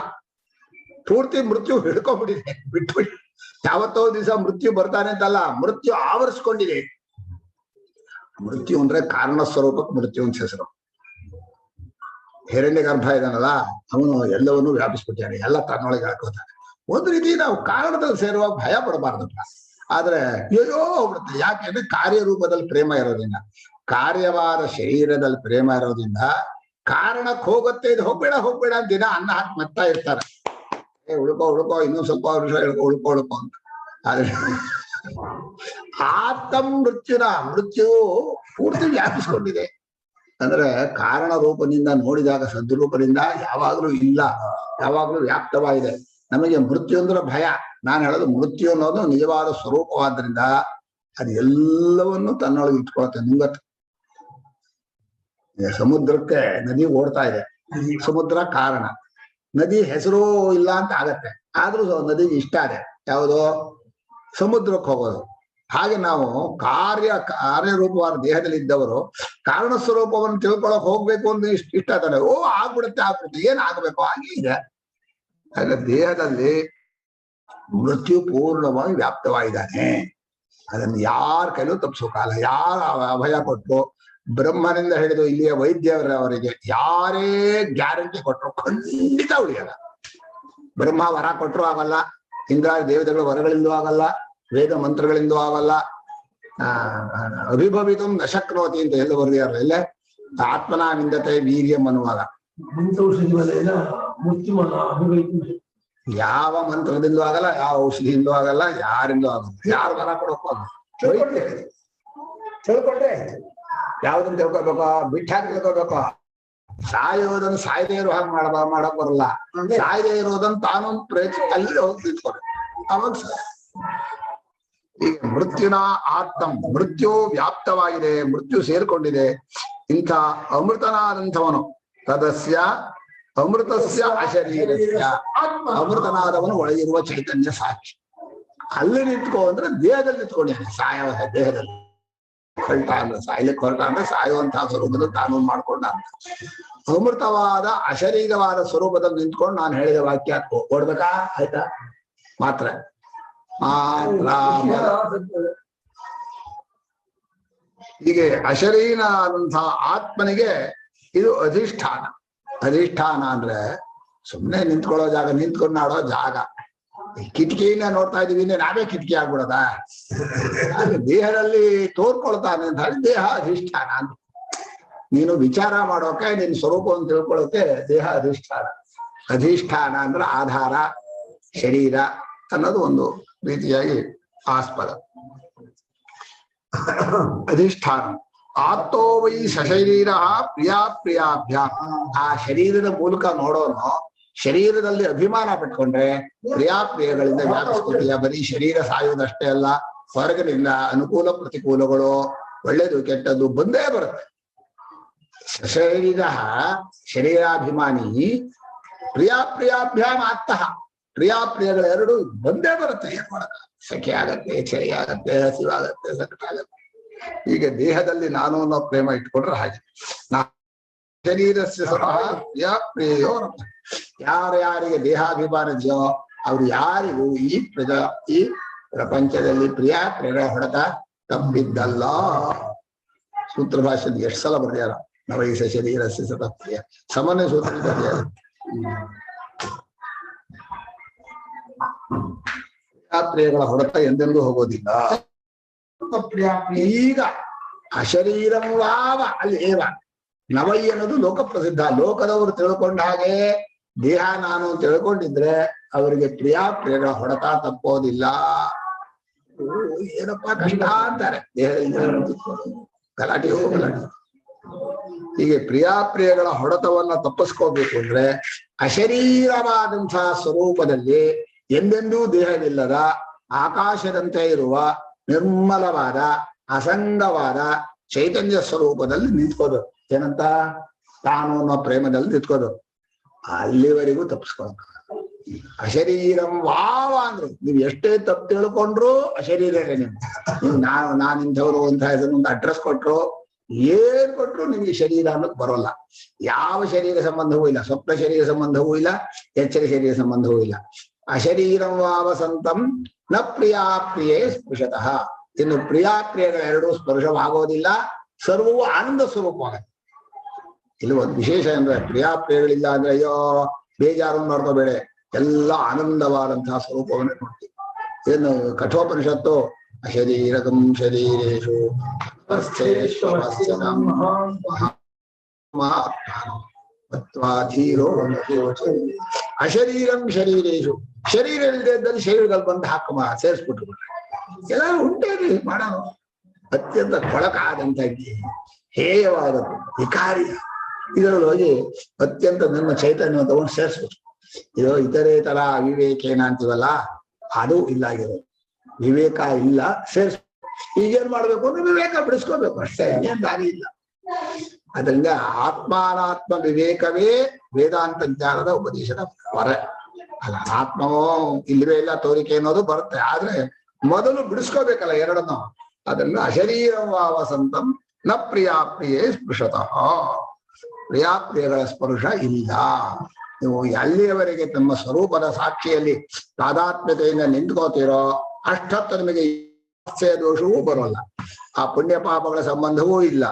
ಪೂರ್ತಿ ಮೃತ್ಯು ಹಿಡ್ಕೊಂಡ್ಬಿಟ್ಟಿದೆ, ಬಿಟ್ಬಿಡಿ. ಯಾವತ್ತೋ ದಿವಸ ಮೃತ್ಯು ಬರ್ತಾನೆ ಅಂತಲ್ಲ, ಮೃತ್ಯು ಆವರಿಸ್ಕೊಂಡಿದೆ. ಮೃತ್ಯು ಅಂದ್ರೆ ಕಾರಣ ಸ್ವರೂಪಕ್ಕೆ ಮೃತ್ಯು ಅಂತ ಹೆಸರು. ಹಿರಣ್ಯ ಗರ್ಭ ಇದಾನಲ್ಲ, ಅವನು ಎಲ್ಲವನ್ನೂ ವ್ಯಾಪಿಸ್ಬಿಟ್ಟಾನೆ, ಎಲ್ಲ ತನ್ನೊಳಗೆ ಹಾಕೋತಾನೆ. ಒಂದು ರೀತಿ ನಾವು ಕಾರಣದಲ್ಲಿ ಸೇರುವಾಗ ಭಯ ಪಡಬಾರ್ದಪ್ಪ. ಆದ್ರೆ ಅಯ್ಯೋ ಹೋಗ್ಬಿಡುತ್ತೆ. ಯಾಕೆಂದ್ರೆ ಕಾರ್ಯರೂಪದಲ್ಲಿ ಪ್ರೇಮ ಇರೋದ್ರಿಂದ, ಕಾರ್ಯವಾದ ಶರೀರದಲ್ಲಿ ಪ್ರೇಮ ಇರೋದ್ರಿಂದ ಕಾರಣಕ್ಕೆ ಹೋಗುತ್ತೆ. ಇದು ಹೋಗ್ಬೇಡ ಹೋಗ್ಬೇಡ ಅಂತ ದಿನ ಅನ್ನ ಹಾಕಿ ಮತ್ತಾ ಇರ್ತಾರೆ. ಉಳ್ಕೋ ಇನ್ನೊಂದ್ ಸ್ವಲ್ಪ ವರ್ಷ ಉಳ್ಕೋ ಅಂತ. ಆದ್ರೆ ಆತಂ ಮೃತ್ಯುನ, ಮೃತ್ಯು ಪೂರ್ತಿ ವ್ಯಾಪಿಸ್ಕೊಂಡಿದೆ. ಅಂದ್ರೆ ಕಾರಣ ರೂಪದಿಂದ ನೋಡಿದಾಗ ಸದ್ರೂಪದಿಂದ ಯಾವಾಗ್ಲೂ ಇಲ್ಲ, ಯಾವಾಗ್ಲೂ ವ್ಯಾಪ್ತವಾಗಿದೆ. ನಮಗೆ ಮೃತ್ಯು ಅಂದ್ರೆ ಭಯ. ನಾನು ಹೇಳೋದು ಮೃತ್ಯು ಅನ್ನೋದು ನಿಜವಾದ ಸ್ವರೂಪವಾದ್ರಿಂದ ಅದು ಎಲ್ಲವನ್ನು ತನ್ನೊಳಗೆ ಇಟ್ಕೊಳತ್ತೆ, ನುಂಗತ್ತೆ. ಸಮುದ್ರಕ್ಕೆ ನದಿ ಓಡ್ತಾ ಇದೆ, ಸಮುದ್ರ ಕಾರಣ. ನದಿ ಹೆಸರು ಇಲ್ಲ ಅಂತ ಆಗತ್ತೆ, ಆದ್ರೂ ನದಿಗೆ ಇಷ್ಟ ಇದೆ ಯಾವುದು? ಸಮುದ್ರಕ್ಕೆ ಹೋಗೋದು. ಹಾಗೆ ನಾವು ಕಾರ್ಯರೂಪವಾದ ದೇಹದಲ್ಲಿ ಇದ್ದವರು ಕಾರಣ ಸ್ವರೂಪವನ್ನು ತಿಳ್ಕೊಳಕ್ ಹೋಗ್ಬೇಕು ಅಂತ ಇಷ್ಟ ತಾನೆ. ಆಗ್ಬಿಡುತ್ತೆ, ಏನ್ ಆಗ್ಬೇಕು ಹಾಗೆ ಇದೆ. ಹಾಗೆ ದೇಹದಲ್ಲಿ ಮೃತ್ಯು ಪೂರ್ಣವಾಗಿ ವ್ಯಾಪ್ತವಾಗಿದ್ದಾನೆ. ಅದನ್ನು ಯಾರ ಕೈಲೂ ತಪ್ಪಿಸೋಕಾಲ. ಯಾರ ಅಭಯ ಕೊಟ್ಟರು, ಬ್ರಹ್ಮನಿಂದ ಹಿಡಿದು ಇಲ್ಲಿಯ ವೈದ್ಯರವರೆಗೆ ಯಾರೇ ಗ್ಯಾರಂಟಿ ಕೊಟ್ಟರು ಖಂಡಿತ ಉಳಿಯಲ್ಲ. ಬ್ರಹ್ಮ ವರ ಕೊಟ್ಟರು ಆಗಲ್ಲ, ಇಂದ್ರ ದೇವತೆಗಳ ವರಗಳಿಂದೂ ಆಗಲ್ಲ, ವೇದ ಮಂತ್ರಗಳಿಂದೂ ಆಗಲ್ಲ. ಅಭಿಭವಿತು ನ ಶಕ್ನೋತಿ ಅಂತ ಎಲ್ಲ ಬರೆದಿದ್ದಾರೆ. ಇಲ್ಲೇ ಆತ್ಮನ ವಿಂದತೆ ವೀರ್ಯಂ ಅನ್ನುವಾಗ ಯಾವ ಮಂತ್ರದಿಂದಲೂ ಆಗಲ್ಲ, ಯಾವ ಔಷಧಿಯಿಂದಲೂ ಆಗಲ್ಲ, ಯಾರಿಂದಲೂ ಆಗಲ್ಲ. ಯಾರು ವರ ಕೊಡೋಕ್ಕೂ ತಿಳ್ಕೊಂಡ್ರೆ ಯಾವ್ದನ್ನ ತಿಳ್ಕೊಬೇಕು, ಬಿಟ್ಟಾಗಿ ತಿಳ್ಕೊಬೇಕು. ಸಾಯೋದನ್ನು ಸಾಯದೇ ಇರೋ ಹಾಗೆ ಮಾಡಕ್ ಬರಲ್ಲ. ಸಾಯದೇ ಇರೋದನ್ನ ತಾನೊಂದು ಪ್ರಯತ್ನ ಅಲ್ಲಿ ಹೋಗಿ ತಿಳ್ಕೊಬೇಕು, ಅವಾಗ ಸರ್. ಈಗ ಮೃತ್ಯುನ ಆತ್ತಂ, ಮೃತ್ಯು ವ್ಯಾಪ್ತವಾಗಿದೆ, ಮೃತ್ಯು ಸೇರ್ಕೊಂಡಿದೆ. ಇಂಥ ಅಮೃತನಾದಂಥವನು ತದಸ್ಯ ಅಮೃತಸ್ಯ ಅಶರೀರಸ್ಯ, ಅಮೃತನಾದವನು ಒಳಗಿರುವ ಚೈತನ್ಯ ಸಾಕ್ಷಿ. ಅಲ್ಲಿ ನಿಂತ್ಕೋ ಅಂದ್ರೆ ದೇಹದಲ್ಲಿ ನಿಂತ್ಕೊಂಡಿದ್ದಾನೆ, ಸಾಯವ ದೇಹದಲ್ಲಿ. ಹೊರಟ ಅಂದ್ರೆ ಸಾಯ್ಲಿಕ್ಕೆ ಹೊರಟ ಅಂದ್ರೆ ಸಾಯುವಂತಹ ಸ್ವರೂಪದಲ್ಲಿ ತಾನು ಮಾಡ್ಕೊಂಡ ಅಂತ. ಅಮೃತವಾದ ಅಶರೀರವಾದ ಸ್ವರೂಪದಲ್ಲಿ ನಿಂತ್ಕೊಂಡು ನಾನು ಹೇಳಿದ ವಾಕ್ಯ ಓಡ್ಬೇಕಾ? ಆಯ್ತಾ? ಮಾತ್ರ ಹೀಗೆ ಅಶರೀರನಾದಂತಹ ಆತ್ಮನಿಗೆ ಇದು ಅಧಿಷ್ಠಾನ. ಅಧಿಷ್ಠಾನ ಅಂದ್ರೆ ಸುಮ್ಮನೆ ನಿಂತ್ಕೊಳ್ಳೋ ಜಾಗ, ನಿಂತ್ಕೊಂಡು ಆಡೋ ಜಾಗ. ಕಿಟಕಿಯಿಂದ ನೋಡ್ತಾ ಇದೀವಿ ನಾವೇ ಕಿಟಕಿ ಆಗ್ಬಿಡದ. ದೇಹದಲ್ಲಿ ತೋರ್ಕೊಳ್ತಾನೆ ಅಂತ ಹೇಳಿ ದೇಹ ಅಧಿಷ್ಠಾನ ಅಂತ. ನೀನು ವಿಚಾರ ಮಾಡೋಕೆ ನಿನ್ ಸ್ವರೂಪವನ್ನು ತಿಳ್ಕೊಳ್ಳೋಕೆ ದೇಹ ಅಧಿಷ್ಠಾನ. ಅಧಿಷ್ಠಾನ ಅಂದ್ರೆ ಆಧಾರ, ಶರೀರ ಅನ್ನೋದು ಒಂದು ರೀತಿಯಾಗಿ ಆಸ್ಪದ. ಅಧಿಷ್ಠಾನ. ಆತ್ತೋ ವೈ ಸಶರೀರ ಪ್ರಿಯಾಪ್ರಿಯಾಭ್ಯ. ಆ ಶರೀರದ ಮೂಲಕ ನೋಡೋನು ಶರೀರದಲ್ಲಿ ಅಭಿಮಾನ ಪಟ್ಕೊಂಡ್ರೆ ಪ್ರಿಯಾಪ್ರಿಯಗಳಿಂದ ವ್ಯಾಪಿಸ್ಕೊತೀಯ. ಬರೀ ಶರೀರ ಸಾಯುವುದಷ್ಟೇ ಅಲ್ಲ, ಹೊರಗಿನಿಂದ ಅನುಕೂಲ ಪ್ರತಿಕೂಲಗಳು, ಒಳ್ಳೇದು ಕೆಟ್ಟದ್ದು ಬಂದೇ ಬರುತ್ತೆ. ಸಶರೀರ ಶರೀರಾಭಿಮಾನಿ ಪ್ರಿಯಾಪ್ರಿಯಾಭ್ಯಾಮ್ ಆತ್ತಃ. ಪ್ರಿಯಾಪ್ರಿಯಗಳೆರಡು ಬಂದೇ ಬರುತ್ತೆ. ಏನ್ ಮಾಡಕ, ಸಖೆ ಆಗತ್ತೆ, ಚಳಿ ಆಗತ್ತೆ, ಹಸಿವಾಗತ್ತೆ, ಸಂಕಟ ಆಗತ್ತೆ. ಈಗ ದೇಹದಲ್ಲಿ ನಾನು ಅನ್ನೋ ಪ್ರೇಮ ಇಟ್ಕೊಂಡ್ರೆ ಹಾಗೆ. ಶರೀರಸ್ಯ ಸಹ ಪ್ರಿಯೋ. ಯಾರ್ಯಾರಿಗೆ ದೇಹಾಭಿಮಾನ ಇದೆಯೋ ಅವ್ರು ಯಾರಿಗೂ ಈ ಪ್ರಪಂಚದಲ್ಲಿ ಪ್ರಿಯಗಳ ಹೊಡೆತ ತಪ್ಪಿದ್ದಲ್ಲ. ಸೂತ್ರ ಭಾಷೆಯಲ್ಲಿ ಎಷ್ಟು ಸಲ ಬರ್ದಿಯಾರ. ನವೈಸ ಶರೀರಸ್ಯ ಸಹ ಪ್ರಿಯ. ಸಾಮಾನ್ಯ ಸೂತ್ರ ಬರ್ದಿಯಾರ. ಪ್ರಿಯಗಳ ಹೊಡೆತ ಎಂದೆಂದೂ ಹೋಗೋದಿಲ್ಲ. ಈಗ ಅಶರೀರಂ ವಾವ ಅಲ್ಲಿ ಏವ ನವೈ ಅನ್ನೋದು ಲೋಕ ಪ್ರಸಿದ್ಧ. ಲೋಕದವರು ತಿಳ್ಕೊಂಡ ಹಾಗೆ ದೇಹ ನಾನು ತಿಳ್ಕೊಂಡಿದ್ರೆ ಅವರಿಗೆ ಪ್ರಿಯಗಳ ಹೊಡೆತ ತಪ್ಪೋದಿಲ್ಲ. ಏನಪ್ಪಾ ಕಷ್ಟ ಅಂತಾರೆ. ದೇಹದಲ್ಲಿ ಗಲಾಟೆ ಗಲಾಟೆ. ಹೀಗೆ ಪ್ರಿಯಗಳ ಹೊಡೆತವನ್ನ ತಪ್ಪಿಸ್ಕೋಬೇಕು ಅಂದ್ರೆ ಅಶರೀರವಾದಂತಹ ಸ್ವರೂಪದಲ್ಲಿ ಎಂದೆಂದೂ ದೇಹವಿಲ್ಲದ ಆಕಾಶದಂತೆ ಇರುವ ನಿರ್ಮಲವಾದ ಅಸಂಗವಾದ ಚೈತನ್ಯ ಸ್ವರೂಪದಲ್ಲಿ ನಿಂತ್ಕೋದು. ಏನಂತ? ತಾನು ಅನ್ನೋ ಪ್ರೇಮದಲ್ಲಿ ನಿಂತ್ಕೋದು. ಅಲ್ಲಿವರೆಗೂ ತಪ್ಪಿಸ್ಕೊಳಕ. ಅಶರೀರಂ ವಾವ ಅಂದ್ರು ನೀವ್ ಎಷ್ಟೇ ತಪ್ಪು ತಿಳ್ಕೊಂಡ್ರು ಅಶರೀರನೇ. ನೀವು ನಾನು ಇಂಥವ್ರು ಅಂತ ಒಂದು ಅಡ್ರೆಸ್ ಕೊಟ್ರು, ಏನ್ ಕೊಟ್ರು ನಿಮ್ಗೆ ಶರೀರ ಅನ್ನೋದು ಬರೋಲ್ಲ. ಯಾವ ಶರೀರ ಸಂಬಂಧವೂ ಇಲ್ಲ. ಸ್ವಪ್ನ ಶರೀರ ಸಂಬಂಧವೂ ಇಲ್ಲ, ಎಚ್ಚರ ಶರೀರ ಸಂಬಂಧವೂ ಇಲ್ಲ. ಅಶರೀರಂ ವಾವ ಸಂತಂ ನ ಪ್ರಿಯಾಪ್ರಿಯೇ ಸ್ಪೃಶತಃ. ಇನ್ನು ಪ್ರಿಯಾಪ್ರಿಯಗಳೆರಡೂ ಸ್ಪರ್ಶವಾಗೋದಿಲ್ಲ. ಸರ್ವವು ಆನಂದ ಸ್ವರೂಪವಾಗುತ್ತೆ. ಇಲ್ಲಿ ಒಂದು ವಿಶೇಷ ಅಂದ್ರೆ ಪ್ರಿಯಾಪ್ರಿಯಗಳಿಲ್ಲ ಅಂದ್ರೆ ಅಯ್ಯೋ ಬೇಜಾರು ನೋಡ್ಕೋಬೇಡ, ಎಲ್ಲ ಆನಂದವಾದಂತಹ ಸ್ವರೂಪವನ್ನೇ ನೋಡ್ತೀವಿ. ಏನು ಕಠೋಪನಿಷತ್ತು ಅಶರೀರಕಂ ಶರೀರೇಶು ಅಶರೀರಂ ಶರೀರೇಶು. ಶರೀರ ಇಲ್ಲದೆ ಇದ್ದಲ್ಲಿ ಶರೀರದಲ್ಲಿ ಬಂದು ಹಾಕಮ ಸೇರಿಸ್ಬಿಟ್ರು. ಎಲ್ಲರೂ ಉಂಟೇರಿ ಮಾಡೋಣ. ಅತ್ಯಂತ ಕೊಳಕಾದಂತ ಹೇಯವಾದದ್ದು ವಿಕಾರಿ. ಇದರಲ್ಲಿ ಹೋಗಿ ಅತ್ಯಂತ ನಿಮ್ಮ ಚೈತನ್ಯ ತಗೊಂಡು ಸೇರಿಸ್ಬಿಟ್ರು. ಇದು ಇತರೆ ತರ ವಿವೇಕೇನ ಅಂತೀವಲ್ಲ, ಅದು ಇಲ್ಲಾಗಿರೋದು. ವಿವೇಕ ಇಲ್ಲ, ಸೇರ್ಸ್. ಈಗೇನ್ ಮಾಡ್ಬೇಕು ಅಂದ್ರೆ ವಿವೇಕ ಬಿಡಿಸ್ಕೋಬೇಕು ಅಷ್ಟೇ, ಏನ್ ದಾರಿ ಇಲ್ಲ. ಅದರಿಂದ ಆತ್ಮಾನಾತ್ಮ ವಿವೇಕವೇ ವೇದಾಂತ ಜ್ಞಾನದ ಉಪದೇಶದ ಹೊರ. ಅಲ್ಲ ಆತ್ಮವೋ ಇಲ್ಲವೇ ಇಲ್ಲ ತೋರಿಕೆ ಅನ್ನೋದು ಬರುತ್ತೆ. ಆದ್ರೆ ಮೊದಲು ಬಿಡಿಸ್ಕೋಬೇಕಲ್ಲ ಎರಡನ್ನು. ಅದನ್ನು ಅಶರೀರವಾವ ಸಂತಂ ನ ಪ್ರಿಯಾಪ್ರಿಯೇ ಸ್ಪೃಶತಃ. ಪ್ರಿಯಾಪ್ರಿಯಗಳ ಸ್ಪರ್ಶ ಇಲ್ಲ. ನೀವು ಎಲ್ಲಿಯವರೆಗೆ ತಮ್ಮ ಸ್ವರೂಪದ ಸಾಕ್ಷಿಯಲ್ಲಿ ತಾದಾತ್ಮ್ಯತೆಯಿಂದ ನಿಂತ್ಕೋತೀರೋ ಅಷ್ಟೊತ್ತು ನಿಮಗೆ ದೋಷವೂ ಬರೋಲ್ಲ. ಆ ಪುಣ್ಯ ಪಾಪಗಳ ಸಂಬಂಧವೂ ಇಲ್ಲ.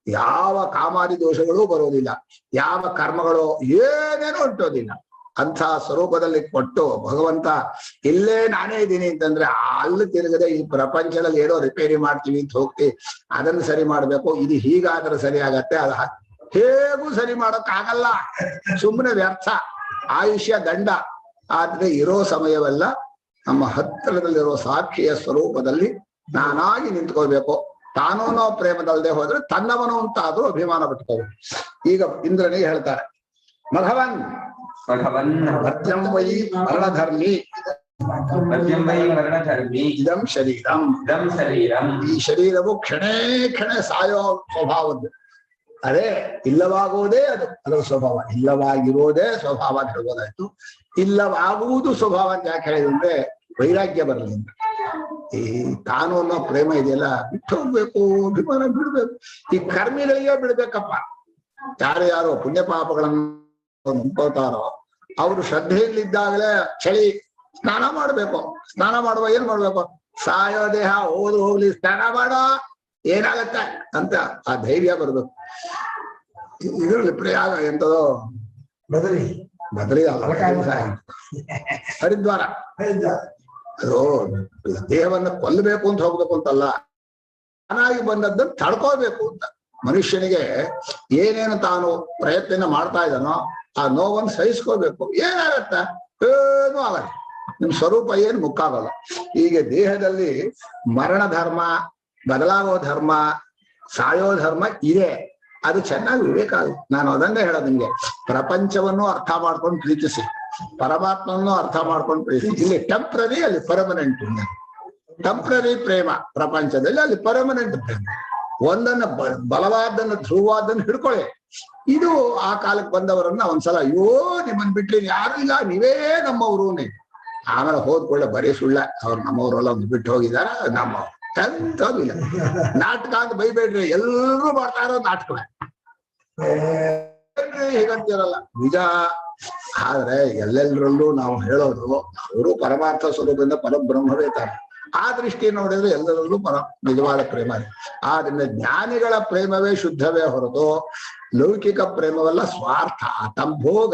ಯಾವ ಕಾಮಾದಿ ದೋಷಗಳೂ ಬರೋದಿಲ್ಲ. ಯಾವ ಕರ್ಮಗಳು ಏನೇನೂ ಉಂಟೋದಿಲ್ಲ. ಅಂಥ ಸ್ವರೂಪದಲ್ಲಿ ಕೊಟ್ಟು ಭಗವಂತ ಇಲ್ಲೇ ನಾನೇ ಇದ್ದೀನಿ ಅಂತಂದ್ರೆ ಅಲ್ಲಿ ತಿರುಗದೆ ಈ ಪ್ರಪಂಚದಲ್ಲಿ ಏನೋ ರಿಪೇರಿ ಮಾಡ್ತೀವಿ ಅಂತ ಹೋಗ್ತೀವಿ, ಅದನ್ನು ಸರಿ ಮಾಡ್ಬೇಕು, ಇದು ಹೀಗಾದ್ರೆ ಸರಿ ಆಗತ್ತೆ, ಅದ ಹೇಗೂ ಸರಿ ಮಾಡೋಕ್ಕಾಗಲ್ಲ. ಸುಮ್ಮನೆ ವ್ಯರ್ಥ, ಆಯುಷ್ಯ ದಂಡ. ಆದ್ರೆ ಇರೋ ಸಮಯವೆಲ್ಲ ನಮ್ಮ ಹತ್ತಿರದಲ್ಲಿರೋ ಸಾಕ್ಷಿಯ ಸ್ವರೂಪದಲ್ಲಿ ನಾನಾಗಿ ನಿಂತ್ಕೋಬೇಕು. ತಾನೂ ನಾವು ಪ್ರೇಮದಲ್ಲದೆ ಹೋದ್ರೆ ತನ್ನವನು ಅಂತ ಆದ್ರೂ ಅಭಿಮಾನ ಪಟ್ಕೋಬೇಕು. ಈಗ ಇಂದ್ರನಿಗೆ ಹೇಳ್ತಾರೆ, ಭಗವನ್ ಮರ್ತ್ಯಂ ವೈ ಮರಣಧರ್ಮಿ ಇದಂ ಶರೀರಂ. ಈ ಶರೀರವು ಕ್ಷಣೇ ಕ್ಷಣ ಸಾಯೋ ಸ್ವಭಾವದ್ದು. ಅದೇ ಇಲ್ಲವಾಗುವುದೇ ಅದರ ಸ್ವಭಾವ. ಇಲ್ಲವಾಗಿರೋದೇ ಸ್ವಭಾವ ಅಂತ ಹೇಳ್ಬೋದಾಯ್ತು. ಇಲ್ಲವಾಗುವುದು ಸ್ವಭಾವ ಅಂತ ಯಾಕೆ ಹೇಳಿದ್ರೆ ವೈರಾಗ್ಯ ಬರಲಿ. ಈ ತಾನು ಅನ್ನೋ ಪ್ರೇಮ ಇದೆಯಲ್ಲ ಬಿಟ್ಟು ಹೋಗ್ಬೇಕು, ಅಭಿಮಾನ ಬಿಡ್ಬೇಕು. ಈ ಕರ್ಮಿಗಳಿಗೆ ಬಿಡ್ಬೇಕಪ್ಪ. ಯಾರು ಪುಣ್ಯ ಪಾಪಗಳನ್ನು ಮುಂಕೋತಾರೋ ಅವರು ಶ್ರದ್ಧೆಯಲ್ಲಿದ್ದಾಗಲೇ ಚಳಿ ಸ್ನಾನ ಮಾಡ್ಬೇಕು. ಸ್ನಾನ ಮಾಡುವ ಏನ್ ಮಾಡ್ಬೇಕು? ಸಾಯೋ ದೇಹ ಹೋಗ್ಲಿ ಸ್ನಾನ ಮಾಡೋ, ಏನಾಗತ್ತೆ ಅಂತ ಆ ಧೈರ್ಯ ಬರ್ಬೇಕು. ಇದರಲ್ಲಿ ಪ್ರಯಾಗ ಎಂತದೋ ಬದಲಿ ಬದಲಿ ಅಲ್ಲ, ಹರಿದ್ವಾರ. ಅದು ದೇಹವನ್ನ ಕೊಲ್ಲಬೇಕು ಅಂತ ಹೋಗ್ಬೇಕು ಅಂತಲ್ಲ, ತಾನಾಗಿ ಬಂದದ್ದನ್ನು ತಡ್ಕೋಬೇಕು ಅಂತ. ಮನುಷ್ಯನಿಗೆ ಏನೇನು ತಾನು ಪ್ರಯತ್ನ ಮಾಡ್ತಾ ಇದ್ದಾನೋ ಆ ನೋವನ್ನು ಸಹಿಸ್ಕೋಬೇಕು. ಏನಾಗತ್ತ? ಏನೂ ಆಗಲ್ಲ. ನಿಮ್ ಸ್ವರೂಪ ಏನು ಮುಕ್ಕಾಗಲ್ಲ. ಈಗ ದೇಹದಲ್ಲಿ ಮರಣ ಧರ್ಮ, ಬದಲಾಗೋ ಧರ್ಮ, ಸಾಯೋ ಧರ್ಮ ಇದೆ. ಅದು ಚೆನ್ನಾಗಿ ವಿವೇಕ ಆಗುತ್ತೆ. ನಾನು ಅದನ್ನೇ ಹೇಳೋದು ನಿಮ್ಗೆ. ಪ್ರಪಂಚವನ್ನು ಅರ್ಥ ಮಾಡ್ಕೊಂಡು ಪ್ರೀತಿಸಿ, ಪರಮಾತ್ಮನ್ನು ಅರ್ಥ ಮಾಡ್ಕೊಂಡು ಪ್ರೀತಿಸಿ. ಇಲ್ಲಿ ಟೆಂಪ್ರರಿ, ಅಲ್ಲಿ ಪರ್ಮನೆಂಟ್. ಟೆಂಪ್ರರಿ ಪ್ರೇಮ ಪ್ರಪಂಚದಲ್ಲಿ, ಅಲ್ಲಿ ಪರ್ಮನೆಂಟ್ ಪ್ರೇಮ. ಒಂದನ್ನ ಬಲವಾದನ್ನ ಧ್ರುವವಾದನ್ನು ಹಿಡ್ಕೊಳ್ಳಿ. ಇದು ಆ ಕಾಲಕ್ಕೆ ಬಂದವರನ್ನ ಒಂದ್ಸಲ ಅಯ್ಯೋ ನಿಮ್ಮನ್ ಬಿಟ್ಲಿ ಯಾರು ಇಲ್ಲ, ನೀವೇ ನಮ್ಮವರು. ಆಮೇಲೆ ಹೋದ್ಕೊಳ್ಳೆ ಬರೀ ಸುಳ್ಳ, ಅವ್ರು ನಮ್ಮವರೆಲ್ಲ ಒಂದು ಬಿಟ್ಟು ಹೋಗಿದಾರ, ನಮ್ಮವ್ರು ಎಂತೂ ಇಲ್ಲ. ನಾಟಕ ಅಂತ ಬೈಬೇಡ್ರಿ, ಎಲ್ರೂ ಮಾಡ್ತಾ ಇರೋದು ನಾಟಕವೇ. ಹೀಗಂತಿರಲ್ಲ ನಿಜ. ಆದ್ರೆ ಎಲ್ಲೆಲ್ಲರಲ್ಲೂ ನಾವು ಹೇಳೋದು ಅವರು ಪರಮಾರ್ಥ ಸ್ವರೂಪದಿಂದ ಪರಬ್ರಹ್ಮವೇ ತಾನೆ. ಆ ದೃಷ್ಟಿ ನೋಡಿದ್ರೆ ಎಲ್ಲರಲ್ಲೂ ನಿಜವಾದ ಪ್ರೇಮ. ಆದ್ರಿಂದ ಜ್ಞಾನಿಗಳ ಪ್ರೇಮವೇ ಶುದ್ಧವೇ ಹೊರತು ಲೌಕಿಕ ಪ್ರೇಮವೆಲ್ಲ ಸ್ವಾರ್ಥ, ತಮ್ಮ ಭೋಗ,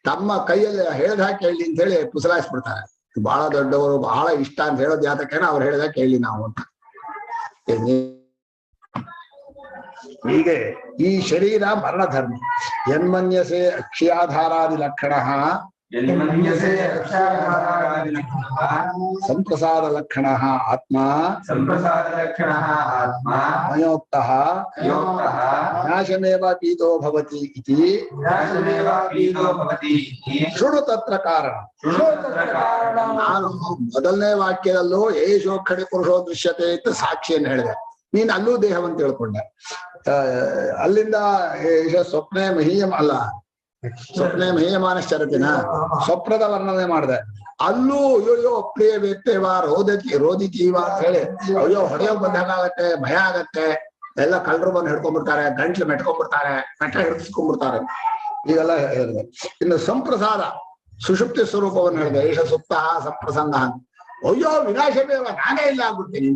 ತಮ್ಮ ಕೈಯಲ್ಲಿ ಹೇಳ್ದ ಕೇಳಿ ಅಂತ ಹೇಳಿ ಪುಸಲಾಯಿಸ್ಬಿಡ್ತಾರೆ. ಬಹಳ ದೊಡ್ಡವರು, ಬಹಳ ಇಷ್ಟ ಅಂತ ಹೇಳೋದು ಯಾತಕ್ಕೇನ ಅವ್ರು ಹೇಳಿದ ಕೇಳಿ ನಾವು ಅಂತ. ಹೀಗೆ ಈ ಶರೀರ ಮರಣ ಧರ್ಮ. ಯನ್ಮನ್ಯಸೆ ಅಕ್ಷಯಾಧಾರಾದಿ ಲಕ್ಷಣ ಸಂಪ್ರಸಾದ ಲಕ್ಷಣ ಆತ್ಮ ಮಯೋಕ್ತಃ ವಿನಾಶಮೇವ ಪೀತೋ ಭವತಿ ಇತಿ ಶೃಣು ತತ್ರ ಕಾರಣ. ನಾನು ಮೊದಲನೇ ವಾಕ್ಯದಲ್ಲೂ ಏಷೋಕ್ಷಣಿ ಪುರುಷೋ ದೃಶ್ಯತೆ ಅಂತ ಸಾಕ್ಷಿಯನ್ನು ಹೇಳಿದೆ. ನೀನ್ ಅಲ್ಲೂ ದೇಹವಂತ ತಿಳ್ಕೊಂಡೆ. ಅಲ್ಲಿಂದ ಸ್ವಪ್ನೆ ಮಹೀಯಂ ಅಲ್ಲ, ಸ್ವಪ್ನೆ ಮಹೀಯಮಾನಶ್ಚರತಿನ ಸ್ವಪ್ನದ ವರ್ಣನೆ ಮಾಡಿದೆ. ಅಲ್ಲೂ ಅಯ್ಯೋ ಪ್ರಿಯ ವ್ಯಕ್ತಿವ ರೋದಿತೀವ ಅಂತ ಹೇಳಿ ಅಯ್ಯೋ ಹೊಡೆಯೋಕ್ ಬಂದಾಗತ್ತೆ, ಭಯ ಆಗತ್ತೆ, ಎಲ್ಲ ಕಳ್ಳರು ಬಂದು ಹಿಡ್ಕೊಂಡ್ಬಿಡ್ತಾರೆ, ಗಂಟ್ಲು ಮೆಟ್ಕೊಂಡ್ಬಿಡ್ತಾರೆ, ಮೆಟ್ಟ ಹಿಡಿಸ್ಕೊಂಡ್ಬಿಡ್ತಾರೆ, ಈಗೆಲ್ಲ ಹೇಳಿದೆ. ಇನ್ನು ಸಂಪ್ರಸಾದ ಸುಷುಪ್ತಿ ಸ್ವರೂಪವನ್ನು ಹೇಳಿದೆ. ಏಷ ಸುಪ್ತ ಸಂಪ್ರಸನ್ನ. ಅಯ್ಯೋ ವಿನಾಶಮೇವ, ನಾನೇ ಇಲ್ಲ ಆಗ್ಬಿಡ್ತೀನಿ.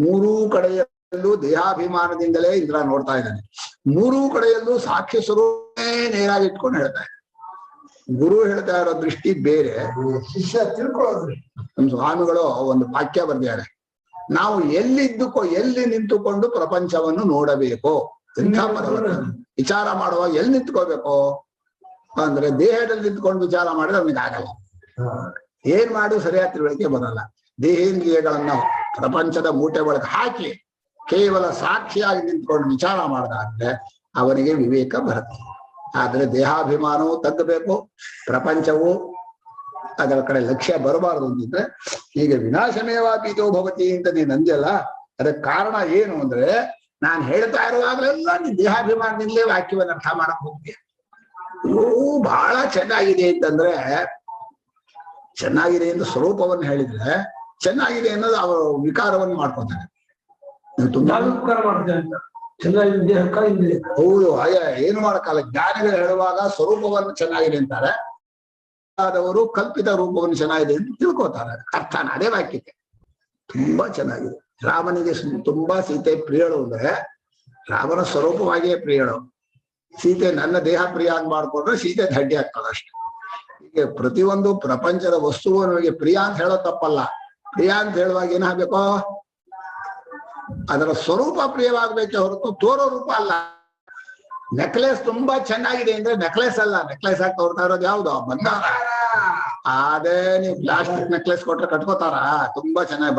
ಮೂರೂ ಕಡೆಯಲ್ಲೂ ದೇಹಾಭಿಮಾನದಿಂದಲೇ ಇಂದ್ರ ನೋಡ್ತಾ ಇದ್ದಾನೆ. ಮೂರೂ ಕಡೆಯಲ್ಲೂ ಸಾಕ್ಷ್ಯ ಸ್ವರೂಪೇ ನೇರಾಗಿ ಇಟ್ಕೊಂಡು ಹೇಳ್ತಾ ಇದ್ದಾನೆ. ಗುರು ಹೇಳ್ತಾ ಇರೋ ದೃಷ್ಟಿ ಬೇರೆ, ಶಿಷ್ಯ ತಿಳ್ಕೊಳ್ಳೋದು. ನಮ್ಮ ಸ್ವಾಮಿಗಳು ಒಂದು ವಾಕ್ಯ ಬರ್ದಿದ್ದಾರೆ, ನಾವು ಎಲ್ಲಿ ನಿಂತುಕೊಂಡು ಪ್ರಪಂಚವನ್ನು ನೋಡಬೇಕು. ಎಂಥ ಪದವನ್ನು ವಿಚಾರ ಮಾಡುವಾಗ ಎಲ್ಲಿ ನಿಂತ್ಕೋಬೇಕು ಅಂದ್ರೆ ದೇಹದಲ್ಲಿ ನಿಂತ್ಕೊಂಡು ವಿಚಾರ ಮಾಡಿದ್ರೆ ನಮಗೆ ಆಗಲ್ಲ. ಏನ್ ಮಾಡಿ ಸರಿಯಾದ ತಿಳುವಳಿಕೆ ಬರಲ್ಲ. ದೇಹೇಂದ್ರಿಯಗಳನ್ನ ಪ್ರಪಂಚದ ಮೂಟೆ ಒಳಗೆ ಹಾಕಿ ಕೇವಲ ಸಾಕ್ಷಿಯಾಗಿ ನಿಂತ್ಕೊಂಡು ವಿಚಾರ ಮಾಡಿದ್ರೆ ಅವನಿಗೆ ವಿವೇಕ ಬರುತ್ತೆ. ಆದ್ರೆ ದೇಹಾಭಿಮಾನವು ತಗ್ಗಬೇಕು, ಪ್ರಪಂಚವು ಅದರ ಕಡೆ ಲಕ್ಷ್ಯ ಬರಬಾರದು ಅಂತಿದ್ರೆ ಹೀಗೆ ವಿನಾಶಮೇವಾ ಪೀತೋ ಭವತಿ ಅಂತ ನೀನ್ ಅಂದ್ಯಲ್ಲ. ಅದಕ್ಕೆ ಕಾರಣ ಏನು ಅಂದ್ರೆ ನಾನು ಹೇಳ್ತಾ ಇರುವಾಗಲೆಲ್ಲ ನೀನ್ ದೇಹಾಭಿಮಾನದಿಂದಲೇ ವಾಕ್ಯವನ್ನು ಅರ್ಥ ಮಾಡಕ್ ಹೋಗ್ತೀಯ. ಬಹಳ ಚೆನ್ನಾಗಿದೆ ಅಂತಂದ್ರೆ, ಚೆನ್ನಾಗಿದೆ ಎಂದು ಸ್ವರೂಪವನ್ನು ಹೇಳಿದ್ರೆ ಚೆನ್ನಾಗಿದೆ ಅನ್ನೋದು ಅವರು ವಿಕಾರವನ್ನು ಮಾಡ್ಕೊತಾರೆ. ಹೌದು, ಏನು ಮಾಡಕ್ಕಾಗಲ್ಲ. ಜ್ಞಾನಿಗಳು ಹೇಳುವಾಗ ಸ್ವರೂಪವನ್ನು ಚೆನ್ನಾಗಿದೆ ಅಂತಾರೆ, ಆದವರು ಕಲ್ಪಿತ ರೂಪವನ್ನು ಚೆನ್ನಾಗಿದೆ ಅಂತ ತಿಳ್ಕೊತಾರೆ. ಅರ್ಥನ ಅದೇ ವಾಕ್ಯಕ್ಕೆ ತುಂಬಾ ಚೆನ್ನಾಗಿದೆ. ರಾಮನಿಗೆ ತುಂಬಾ ಸೀತೆ ಪ್ರಿಯಳು ಅಂದ್ರೆ ರಾಮನ ಸ್ವರೂಪವಾಗಿಯೇ ಪ್ರಿಯಳು. ಸೀತೆ ನನ್ನ ದೇಹ ಪ್ರಿಯ ಅಂತ ಮಾಡ್ಕೊಂಡ್ರೆ ಸೀತೆ ಧಡ್ಡಿ ಆಗ್ತದೆ ಅಷ್ಟೆ. ಹೀಗೆ ಪ್ರತಿಯೊಂದು ಪ್ರಪಂಚದ ವಸ್ತುವು ನಮಗೆ ಪ್ರಿಯ ಅಂತ ಹೇಳೋದು ತಪ್ಪಲ್ಲ. ಪ್ರಿಯ ಅಂತ ಹೇಳುವಾಗ ಏನಾಗ್ಬೇಕು, ಅದರ ಸ್ವರೂಪ ಪ್ರಿಯವಾಗ್ಬೇಕೆ ಹೊರತು ತೋರೋ ರೂಪ ಅಲ್ಲ. ನೆಕ್ಲೆಸ್ ತುಂಬಾ ಚೆನ್ನಾಗಿದೆ ಅಂದ್ರೆ ನೆಕ್ಲೆಸ್ ಅಲ್ಲ, ನೆಕ್ಲೆಸ್ ಹಾಕಿ ತೋರ್ತಾ ಇರೋದು ಯಾವ್ದು ಬಂಗಾರ. ಅದೇ ನೀವು ಪ್ಲಾಸ್ಟಿಕ್ ನೆಕ್ಲೆಸ್ ಕೊಟ್ರೆ ಕಟ್ಕೋತಾರ? ತುಂಬಾ ಚೆನ್ನಾಗಿ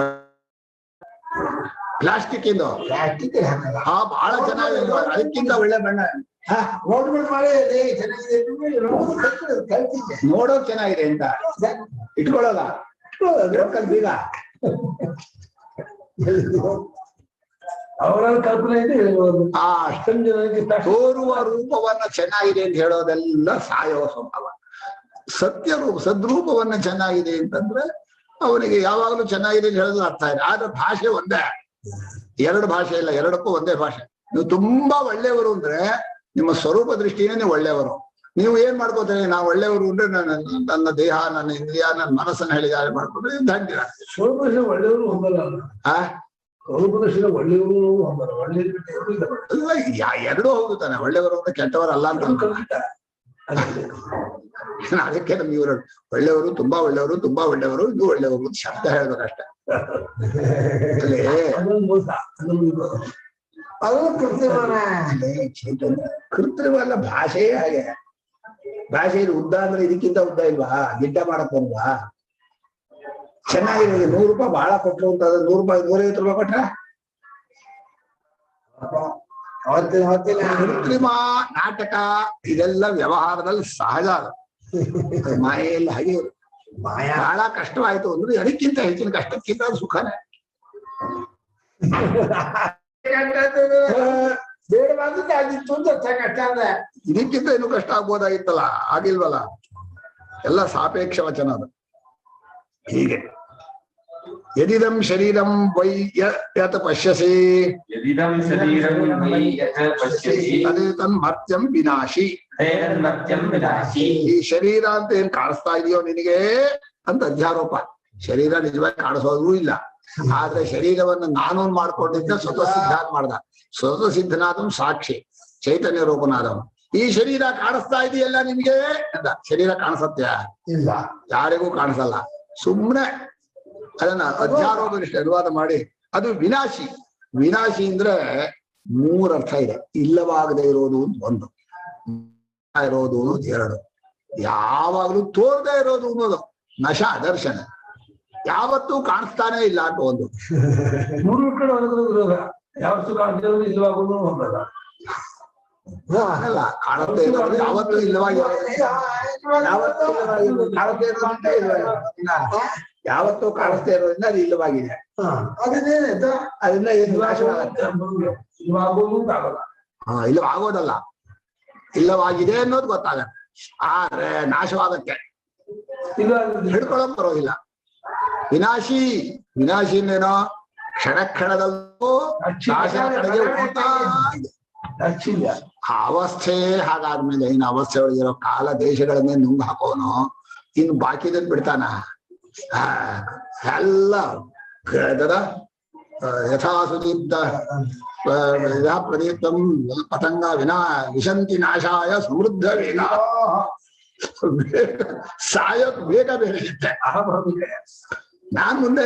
ಪ್ಲಾಸ್ಟಿಕ್ ಇಂದು ಬಹಳ ಚೆನ್ನಾಗಿದೆ, ಅದಕ್ಕಿಂತ ಒಳ್ಳೆ ಬಣ್ಣ ನೋಡೋಕ್ ಚೆನ್ನಾಗಿದೆ ಅಂತ ಇಟ್ಕೊಳ್ಳೋದ ಬೀಗ. ಅವರ ಕಲ್ಪನೆ ಇದೆ. ಆ ಅಷ್ಟೊಂದು ಜನಕ್ಕೆ ತೋರುವ ರೂಪವನ್ನ ಚೆನ್ನಾಗಿದೆ ಅಂತ ಹೇಳೋದೆಲ್ಲ ಸಾಯೋ ಸ್ವಭಾವ. ಸದ್ರೂಪವನ್ನ ಚೆನ್ನಾಗಿದೆ ಅಂತಂದ್ರೆ ಅವನಿಗೆ ಯಾವಾಗಲೂ ಚೆನ್ನಾಗಿದೆ ಅಂತ ಹೇಳೋದು ಅರ್ಥ ಇದೆ. ಆದ್ರೆ ಭಾಷೆ ಒಂದೇ, ಎರಡು ಭಾಷೆ ಇಲ್ಲ, ಎರಡಕ್ಕೂ ಒಂದೇ ಭಾಷೆ. ನೀವು ತುಂಬಾ ಒಳ್ಳೆಯವರು ಅಂದ್ರೆ ನಿಮ್ಮ ಸ್ವರೂಪ ದೃಷ್ಟಿನೇ ನೀವು ಒಳ್ಳೆಯವರು. ನೀವು ಏನ್ ಮಾಡ್ಕೋತೀರಿ, ನಾವು ಒಳ್ಳೆಯವರು ಅಂದ್ರೆ ನನ್ನ ದೇಹ, ನನ್ನ ಇಂದ್ರಿಯ, ನನ್ನ ಮನಸ್ಸನ್ನ ಹೇಳಿದಾರೆ ಮಾಡ್ಕೊಂಡ್ರೆ ದಂಡಿರ. ಸ್ವರೂಪ ಒಳ್ಳೆಯವರು ಹೊಂದಲ್ಲ, ಸ್ವರೂಪದರ್ಶನ ಒಳ್ಳೆಯವರು ಹೊಂದಲ್ಲ, ಒಳ್ಳೆಯ ಎರಡೂ ಹೋಗುತ್ತಾನೆ. ಒಳ್ಳೆಯವರು ಅಂದ್ರೆ ಕೆಟ್ಟವರು ಅಲ್ಲ ಅಂತ ಅದಕ್ಕೆ ನಮ್ಗೆ ಇವರು ಒಳ್ಳೆಯವರು, ತುಂಬಾ ಒಳ್ಳೆಯವರು, ತುಂಬಾ ಒಳ್ಳೆಯವರು, ಇನ್ನೂ ಒಳ್ಳೆಯವರು ಅಂತ ಶಬ್ದ ಹೇಳ್ಬೇಕಷ್ಟೆ. ಕೃತ್ರಿಮ ಅಲ್ಲ, ಭಾಷೆಯೇ ಹಾಗೆ. ಭಾಷೆಯಲ್ಲಿ ಉದ್ದ ಅಂದ್ರೆ ಇದಕ್ಕಿಂತ ಉದ್ದ ಇಲ್ವಾ? ಗಿಡ್ಡ ಮಾಡಕ್ ಬಂದ್ವಾ? ಚೆನ್ನಾಗಿರೋದು 100 ರೂಪಾಯಿ ಬಹಳ ಕೊಟ್ರು ಅಂತ 100 ರೂಪಾಯಿ 150 ರೂಪಾಯಿ ಕೊಟ್ರೆ ಕೃತ್ರಿಮ ನಾಟಕ ಇದೆಲ್ಲ ವ್ಯವಹಾರದಲ್ಲಿ ಸಹಜ. ಅದು ಮಾಯೆಯಲ್ಲಿ ಹಾಗೆ ಬಹಳ ಕಷ್ಟವಾಯ್ತು ಅಂದ್ರೆ ಅದಕ್ಕಿಂತ ಹೆಚ್ಚಿನ ಕಷ್ಟಕ್ಕಿಂತ ಸುಖನೇ. ಇದಕ್ಕಿಂತ ಏನು ಕಷ್ಟ ಆಗ್ಬೋದಾಗಿತ್ತಲ್ಲ, ಆಗಿಲ್ವಲ್ಲ. ಎಲ್ಲ ಸಾಪೇಕ್ಷ ವಚನ ಅದು. ಹೀಗೆ ಯದಿದಂ ಶರೀರಂ ವೈ ಯತ್ ಪಶ್ಯಸಿ ಅದೇ ತನ್ಮರ್ತ್ಯಂ ವಿನಾಶಿ. ಈ ಶರೀರ ಅಂತ ಏನ್ ಕಾಣಿಸ್ತಾ ಇದೆಯೋ ನಿನಗೆ ಅಂತ ಅಧ್ಯಾರೋಪ. ಶರೀರ ನಿಜವಾಗಿ ಕಾಣಿಸೋದು ಇಲ್ಲ, ಆದ್ರೆ ಶರೀರವನ್ನು ನಾನು ಮಾಡ್ಕೊಂಡಿದ್ದ ಸ್ವತಃ ಸಿದ್ಧ ಮಾಡ್ದ. ಸ್ವತಃ ಸಿದ್ಧನಾದಂ ಸಾಕ್ಷಿ ಚೈತನ್ಯ ರೂಪನಾದವನು. ಈ ಶರೀರ ಕಾಣಿಸ್ತಾ ಇದೆಯಲ್ಲ ನಿಮ್ಗೆ ಅಂತ. ಶರೀರ ಕಾಣಿಸತ್ಯ? ಇಲ್ಲ, ಯಾರಿಗೂ ಕಾಣಿಸಲ್ಲ. ಸುಮ್ನೆ ಅದನ್ನ ಅಧ್ಯಾರೋಪನಿಷ್ಠ ಅನುವಾದ ಮಾಡಿ ಅದು ವಿನಾಶಿ. ವಿನಾಶಿ ಅಂದ್ರೆ 3 ಅರ್ಥ ಇದೆ. ಇಲ್ಲವಾಗದೆ ಇರೋದು ಒಂದು, ಇರೋದು 2, ಯಾವಾಗ್ಲೂ ತೋರದೆ ಇರೋದು ಅನ್ನೋದು ನಶ ಅದರ್ಶನ. ಯಾವತ್ತೂ ಕಾಣಿಸ್ತಾನೆ ಇಲ್ಲ ಅಂತ ಒಂದು. 3 ಕಡೆ ಹೊರಗೋಗ ಯಾವತ್ತೂ ಕಾಣದೇ ಇರೋದು ಇಲ್ಲವಾಗೋದು ಹೋಗಲ್ಲ. ಅಲ್ಲ, ಕಾಣುತ್ತೆ ಇರೋದು ಯಾವತ್ತೂ ಇಲ್ಲವಾಗಿರೋದು, ಯಾವತ್ತೂ ಕಾಣಿಸ್ತಾ ಇರೋದ್ರಿಂದ ಅದು ಇಲ್ಲವಾಗಿದೆ. ಅದನ್ನ ಇಲ್ಲವಾಗೋದಲ್ಲ, ಇಲ್ಲವಾಗಿದೆ ಅನ್ನೋದು ಗೊತ್ತಾಗತ್ತೆ. ಆದ್ರೆ ನಾಶವಾಗತ್ತೆ, ಹಿಡ್ಕೊಳ್ಳೋಕ್ ಬರೋದಿಲ್ಲ. ವಿನಾಶಿ, ವಿನಾಶಿ ಇನ್ನೇನೋ ಕ್ಷಣ ಕ್ಷಣದಲ್ಲೂ ನಾಶದ ಕಡೆಗೆ ಹೋಗ್ತಾ ಇದೆ. ಆ ಅವಸ್ಥೆ ಹಾಗಾದ್ಮೇಲೆ ಇನ್ನು ಅವಸ್ಥೆ ಒಳಗಿರೋ ಕಾಲ ದೇಶಗಳನ್ನೇ ನುಂಗ್ ಹಾಕೋನು, ಇನ್ನು ಬಾಕಿದನ್ ಬಿಡ್ತಾನ? ಎಲ್ಲ ಯಥಾ ಸುದೀಪ್ತ ಪ್ರದೀಪ್ತಂ ಪತಂಗ ವಿನಾ ವಿಶಂತಿ ನಾಶಾಯ ಸಮೃದ್ಧ ವೇಗ. ಸಾಯೋಕ್ ಬೇಗ ಬೇರೆ ಇರುತ್ತೆ. ನಾನ್ ಮುಂದೆ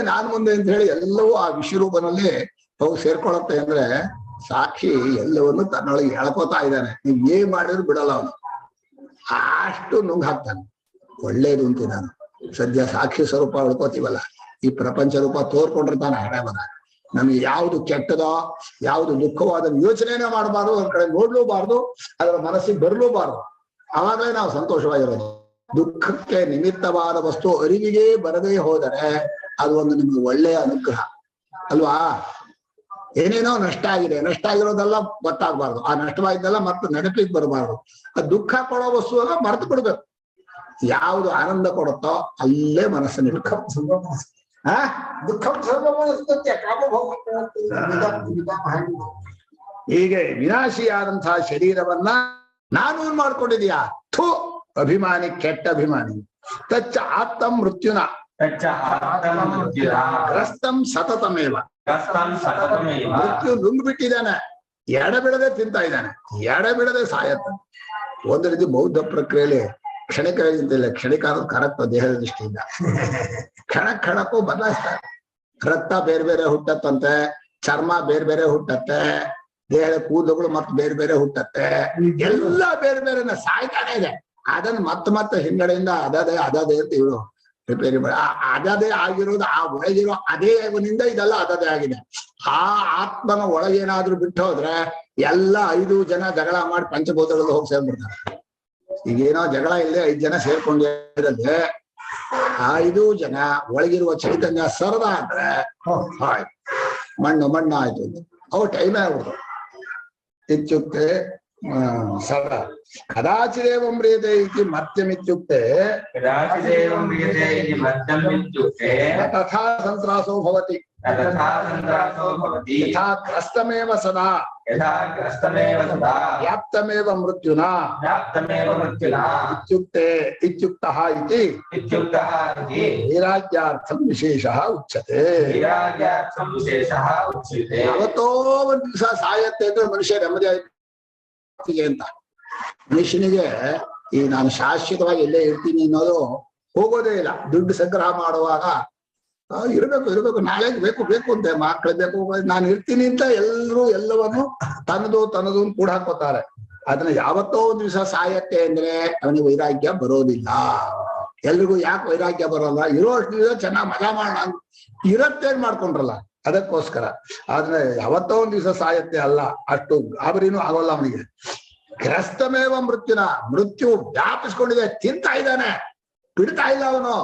ಅಂತ ಹೇಳಿ ಎಲ್ಲವೂ ಆ ವಿಶ್ವರೂಪನಲ್ಲಿ ಹೋಗಿ ಸೇರ್ಕೊಳತ್ತೆ. ಅಂದ್ರೆ ಸಾಕ್ಷಿ ಎಲ್ಲವನ್ನು ತನ್ನೊಳಗೆ ಎಳ್ಕೋತಾ ಇದ್ದಾನೆ. ನೀವ್ ಏನ್ ಮಾಡಿದ್ರು ಬಿಡಲ್ಲ ಅವನು, ಅಷ್ಟು ನುಂಗ್ ಹಾಕ್ತಾನೆ. ಒಳ್ಳೇದು ಅಂತೀನಿ ನಾನು. ಸದ್ಯ ಸಾಕ್ಷಿ ಸ್ವರೂಪ ಉಳ್ಕೋತೀವಲ್ಲ, ಈ ಪ್ರಪಂಚ ರೂಪ ತೋರ್ಕೊಂಡಿರ್ತಾನೆ ಹಣೆ ಬರ. ನಮ್ಗೆ ಯಾವ್ದು ಕೆಟ್ಟದೋ ಯಾವ್ದು ದುಃಖವಾದ ಯೋಚನೆನೇ ಮಾಡಬಾರ್ದು, ಒಂದ್ ಕಡೆ ನೋಡ್ಲೂಬಾರ್ದು, ಅದರ ಮನಸ್ಸಿಗೆ ಬರ್ಲೂಬಾರ್ದು. ಆವಾಗಲೇ ನಾವು ಸಂತೋಷವಾಗಿರೋದು. ದುಃಖಕ್ಕೆ ನಿಮಿತ್ತವಾದ ವಸ್ತು ಅರಿವಿಗೆ ಬರದೇ ಹೋದರೆ ಅದು ಒಂದು ನಿಮ್ಗೆ ಒಳ್ಳೆಯ ಅನುಗ್ರಹ ಅಲ್ವಾ? ಏನೇನೋ ನಷ್ಟ ಆಗಿದೆ, ನಷ್ಟ ಆಗಿರೋದೆಲ್ಲ ಗೊತ್ತಾಗ್ಬಾರ್ದು. ಆ ನಷ್ಟವಾಗಿದ್ದೆಲ್ಲ ಮತ್ತೆ ನೆನಪಿಗೆ ಬರಬಾರ್ದು. ಆ ದುಃಖ ಕೊಡೋ ವಸ್ತು ಎಲ್ಲ ಮರೆತು ಬಿಡ್ಬೇಕು. ಯಾವುದು ಆನಂದ ಕೊಡುತ್ತೋ ಅಲ್ಲೇ ಮನಸ್ಸನ್ನು ಹೀಗೆ ವಿನಾಶಿಯಾದಂತಹ ಶರೀರವನ್ನ ನಾನು ಮಾಡ್ಕೊಂಡಿದೀಯಾ? ಥೂ ಅಭಿಮಾನಿ, ಕೆಟ್ಟ ಅಭಿಮಾನಿ. ತಚ್ಚ ಆತ್ತಂ ಮೃತ್ಯುನ ಗ್ರಸ್ತಂ ಸತತಮೇವ. ಮೃತ್ಯು ನುಂಗ್ಬಿಟ್ಟಿದ್ದಾನೆ, ಎಡಬಿಡದೆ ತಿಂತಾ ಇದ್ದಾನೆ, ಎಡಬಿಡದೆ ಸಾಯತ್ತ. ಒಂದು ರೀತಿ ಬೌದ್ಧ ಪ್ರಕ್ರಿಯೆಯಲ್ಲಿ ಕ್ಷಣಿಕ ಚಿಂತಿಲ್ಲ, ಕ್ಷಣಿಕ ಅನ್ನೋದು ಕರೆಕ್ಟ್ ದೇಹದ ದೃಷ್ಟಿಯಿಂದ. ಕ್ಷಣಕ್ಕೂ ಬದಲಾಯಿಸ್ತಾರೆ. ರಕ್ತ ಬೇರೆ ಬೇರೆ ಹುಟ್ಟತ್ತಂತೆ, ಚರ್ಮ ಬೇರೆ ಬೇರೆ ಹುಟ್ಟತ್ತೆ, ದೇಹದ ಕೂದಲುಗಳು ಮತ್ತೆ ಬೇರೆ ಬೇರೆ ಹುಟ್ಟತ್ತೆ, ಎಲ್ಲ ಬೇರೆ ಬೇರೆ ಸಾಯ್ತಾನೆ ಇದೆ. ಅದನ್ನ ಮತ್ತೆ ಹಿಂಗಡೆಯಿಂದ ಅದೇ ಅಂತ ಇವರು ರಿಪೇರಿ ಮಾಡಿ ಅದೇ ಆಗಿರೋದು. ಆ ಒಳಗಿರೋ ಅದೇ ಅವನಿಂದ ಇದೆಲ್ಲ ಅದೇ ಆಗಿದೆ. ಆ ಆತ್ಮನ ಒಳಗೇನಾದ್ರೂ ಬಿಟ್ಟು ಹೋದ್ರೆ ಎಲ್ಲ 5 ಜನ ಜಗಳ ಮಾಡಿ ಪಂಚಭೂತಗಳಲ್ಲಿ ಹೋಗಿ ಸೇರ್ಬಿಡ್ತಾರೆ. ಈಗೇನೋ ಜಗಳ ಇಲ್ಲದೆ 5 ಜನ ಸೇರ್ಕೊಂಡಿರೋದೇ, 5 ಜನ ಒಳಗಿರುವ ಚೈತನ್ಯ ಸರದ ಅಂದ್ರೆ ಮಣ್ಣು ಆಯ್ತು. ಅವು ಟೈಮೇ ಆಗ್ಬಿಡ್ತು. ಇತ್ಯುಕ್ತೆ ಸರ ಕದಾಚಿದೇವ ಮ್ರಿಯತೆ ಇತಿ ಮರ್ತ್ಯಮಿತ್ಯುಕ್ತೆ ತಥಾ ಸಂತ್ರಾಸೋ ಭವತಿ ಯಥಾ ಗ್ರಸ್ತಮೇವ ಸದಾ ವ್ಯಾಪ್ತಮೇವ ಮೃತ್ಯುನಾ ಇತ್ಯುಕ್ತಃ ಇತಿ ವೈರಾಗ್ಯಾರ್ಥಂ ವಿಶೇಷಃ ಉಚ್ಯತೆ. ಯಾವತ್ತೋ ಒಂದ್ ದಿವಸ ಸಾಯತ್ತೆ ಅಂದ್ರೆ ಮನುಷ್ಯ ನೆಮ್ಮದಿ ಆಯ್ತು ಅಂತ. ಮನುಷ್ಯನಿಗೆ ಈ ನಾನು ಶಾಶ್ವತವಾಗಿ ಎಲ್ಲೇ ಇರ್ತೀನಿ ಅನ್ನೋದು ಹೋಗೋದೇ ಇಲ್ಲ. ದುಡ್ಡು ಸಂಗ್ರಹ ಮಾಡುವಾಗ ಇರ್ಬೇಕು ನಾಳೆ ಬೇಕು ಅಂತ ಮಕ್ಕಳು ಬೇಕು, ನಾನು ಇರ್ತೀನಿ ಅಂತ ಎಲ್ಲರೂ ಎಲ್ಲವನ್ನು ತನ್ನದು ಕೂಡ ಹಾಕೋತಾರೆ. ಅದನ್ನ ಯಾವತ್ತೋ ಒಂದ್ ದಿವಸ ಸಾಯತ್ತೆ ಅಂದ್ರೆ ಅವನಿಗೆ ವೈರಾಗ್ಯ ಬರೋದಿಲ್ಲ. ಎಲ್ರಿಗೂ ಯಾಕೆ ವೈರಾಗ್ಯ ಬರೋಲ್ಲ? ಇರೋಷ್ಟು ದಿವಸ ಚೆನ್ನಾಗ್ ಮಜಾ ಮಾಡೋಣ ಇರತ್ತೇನ್ ಮಾಡ್ಕೊಂಡ್ರಲ್ಲ, ಅದಕ್ಕೋಸ್ಕರ. ಆದ್ರೆ ಯಾವತ್ತೋ ಒಂದ್ ದಿವಸ ಸಾಯತ್ತೆ ಅಲ್ಲ, ಅಷ್ಟು ಗಾಬರಿನೂ ಆಗೋಲ್ಲ ಅವನಿಗೆ. ಗ್ರಸ್ತಮೇವ ಮೃತ್ಯು ವ್ಯಾಪಿಸ್ಕೊಂಡಿದೆ, ತಿಂತಾ ಇದ್ದಾನೆ, ಬಿಡ್ತಾ ಇಲ್ಲ ಅವನು.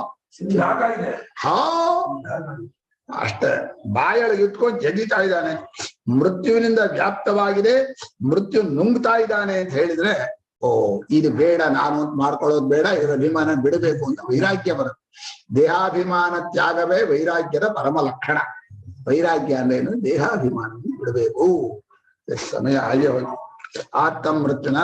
ಹಾ ಅಷ್ಟೇ, ಬಾಯೊಳಗೆ ಇಟ್ಕೊಂಡು ಜಗಿತಾ ಇದ್ದಾನೆ. ಮೃತ್ಯುವಿನಿಂದ ವ್ಯಾಪ್ತವಾಗಿದೆ, ಮೃತ್ಯು ನುಂಗ್ತಾ ಇದ್ದಾನೆ ಅಂತ ಹೇಳಿದ್ರೆ ಓ ಇದು ಬೇಡ, ನಾನು ಮಾಡ್ಕೊಳ್ಳೋದು ಬೇಡ, ಇದರ ಅಭಿಮಾನ ಬಿಡಬೇಕು ಅಂತ ವೈರಾಗ್ಯ ಬರುತ್ತೆ. ದೇಹಾಭಿಮಾನ ತ್ಯಾಗವೇ ವೈರಾಗ್ಯದ ಪರಮ ಲಕ್ಷಣ. ವೈರಾಗ್ಯ ಅಂದ್ರೇನು? ದೇಹಾಭಿಮಾನ ಬಿಡಬೇಕು. ಸಮಯ ಆಗಿ ಹೋಗಿ ಆತ್ಮ ಮೃತ್ಯುನ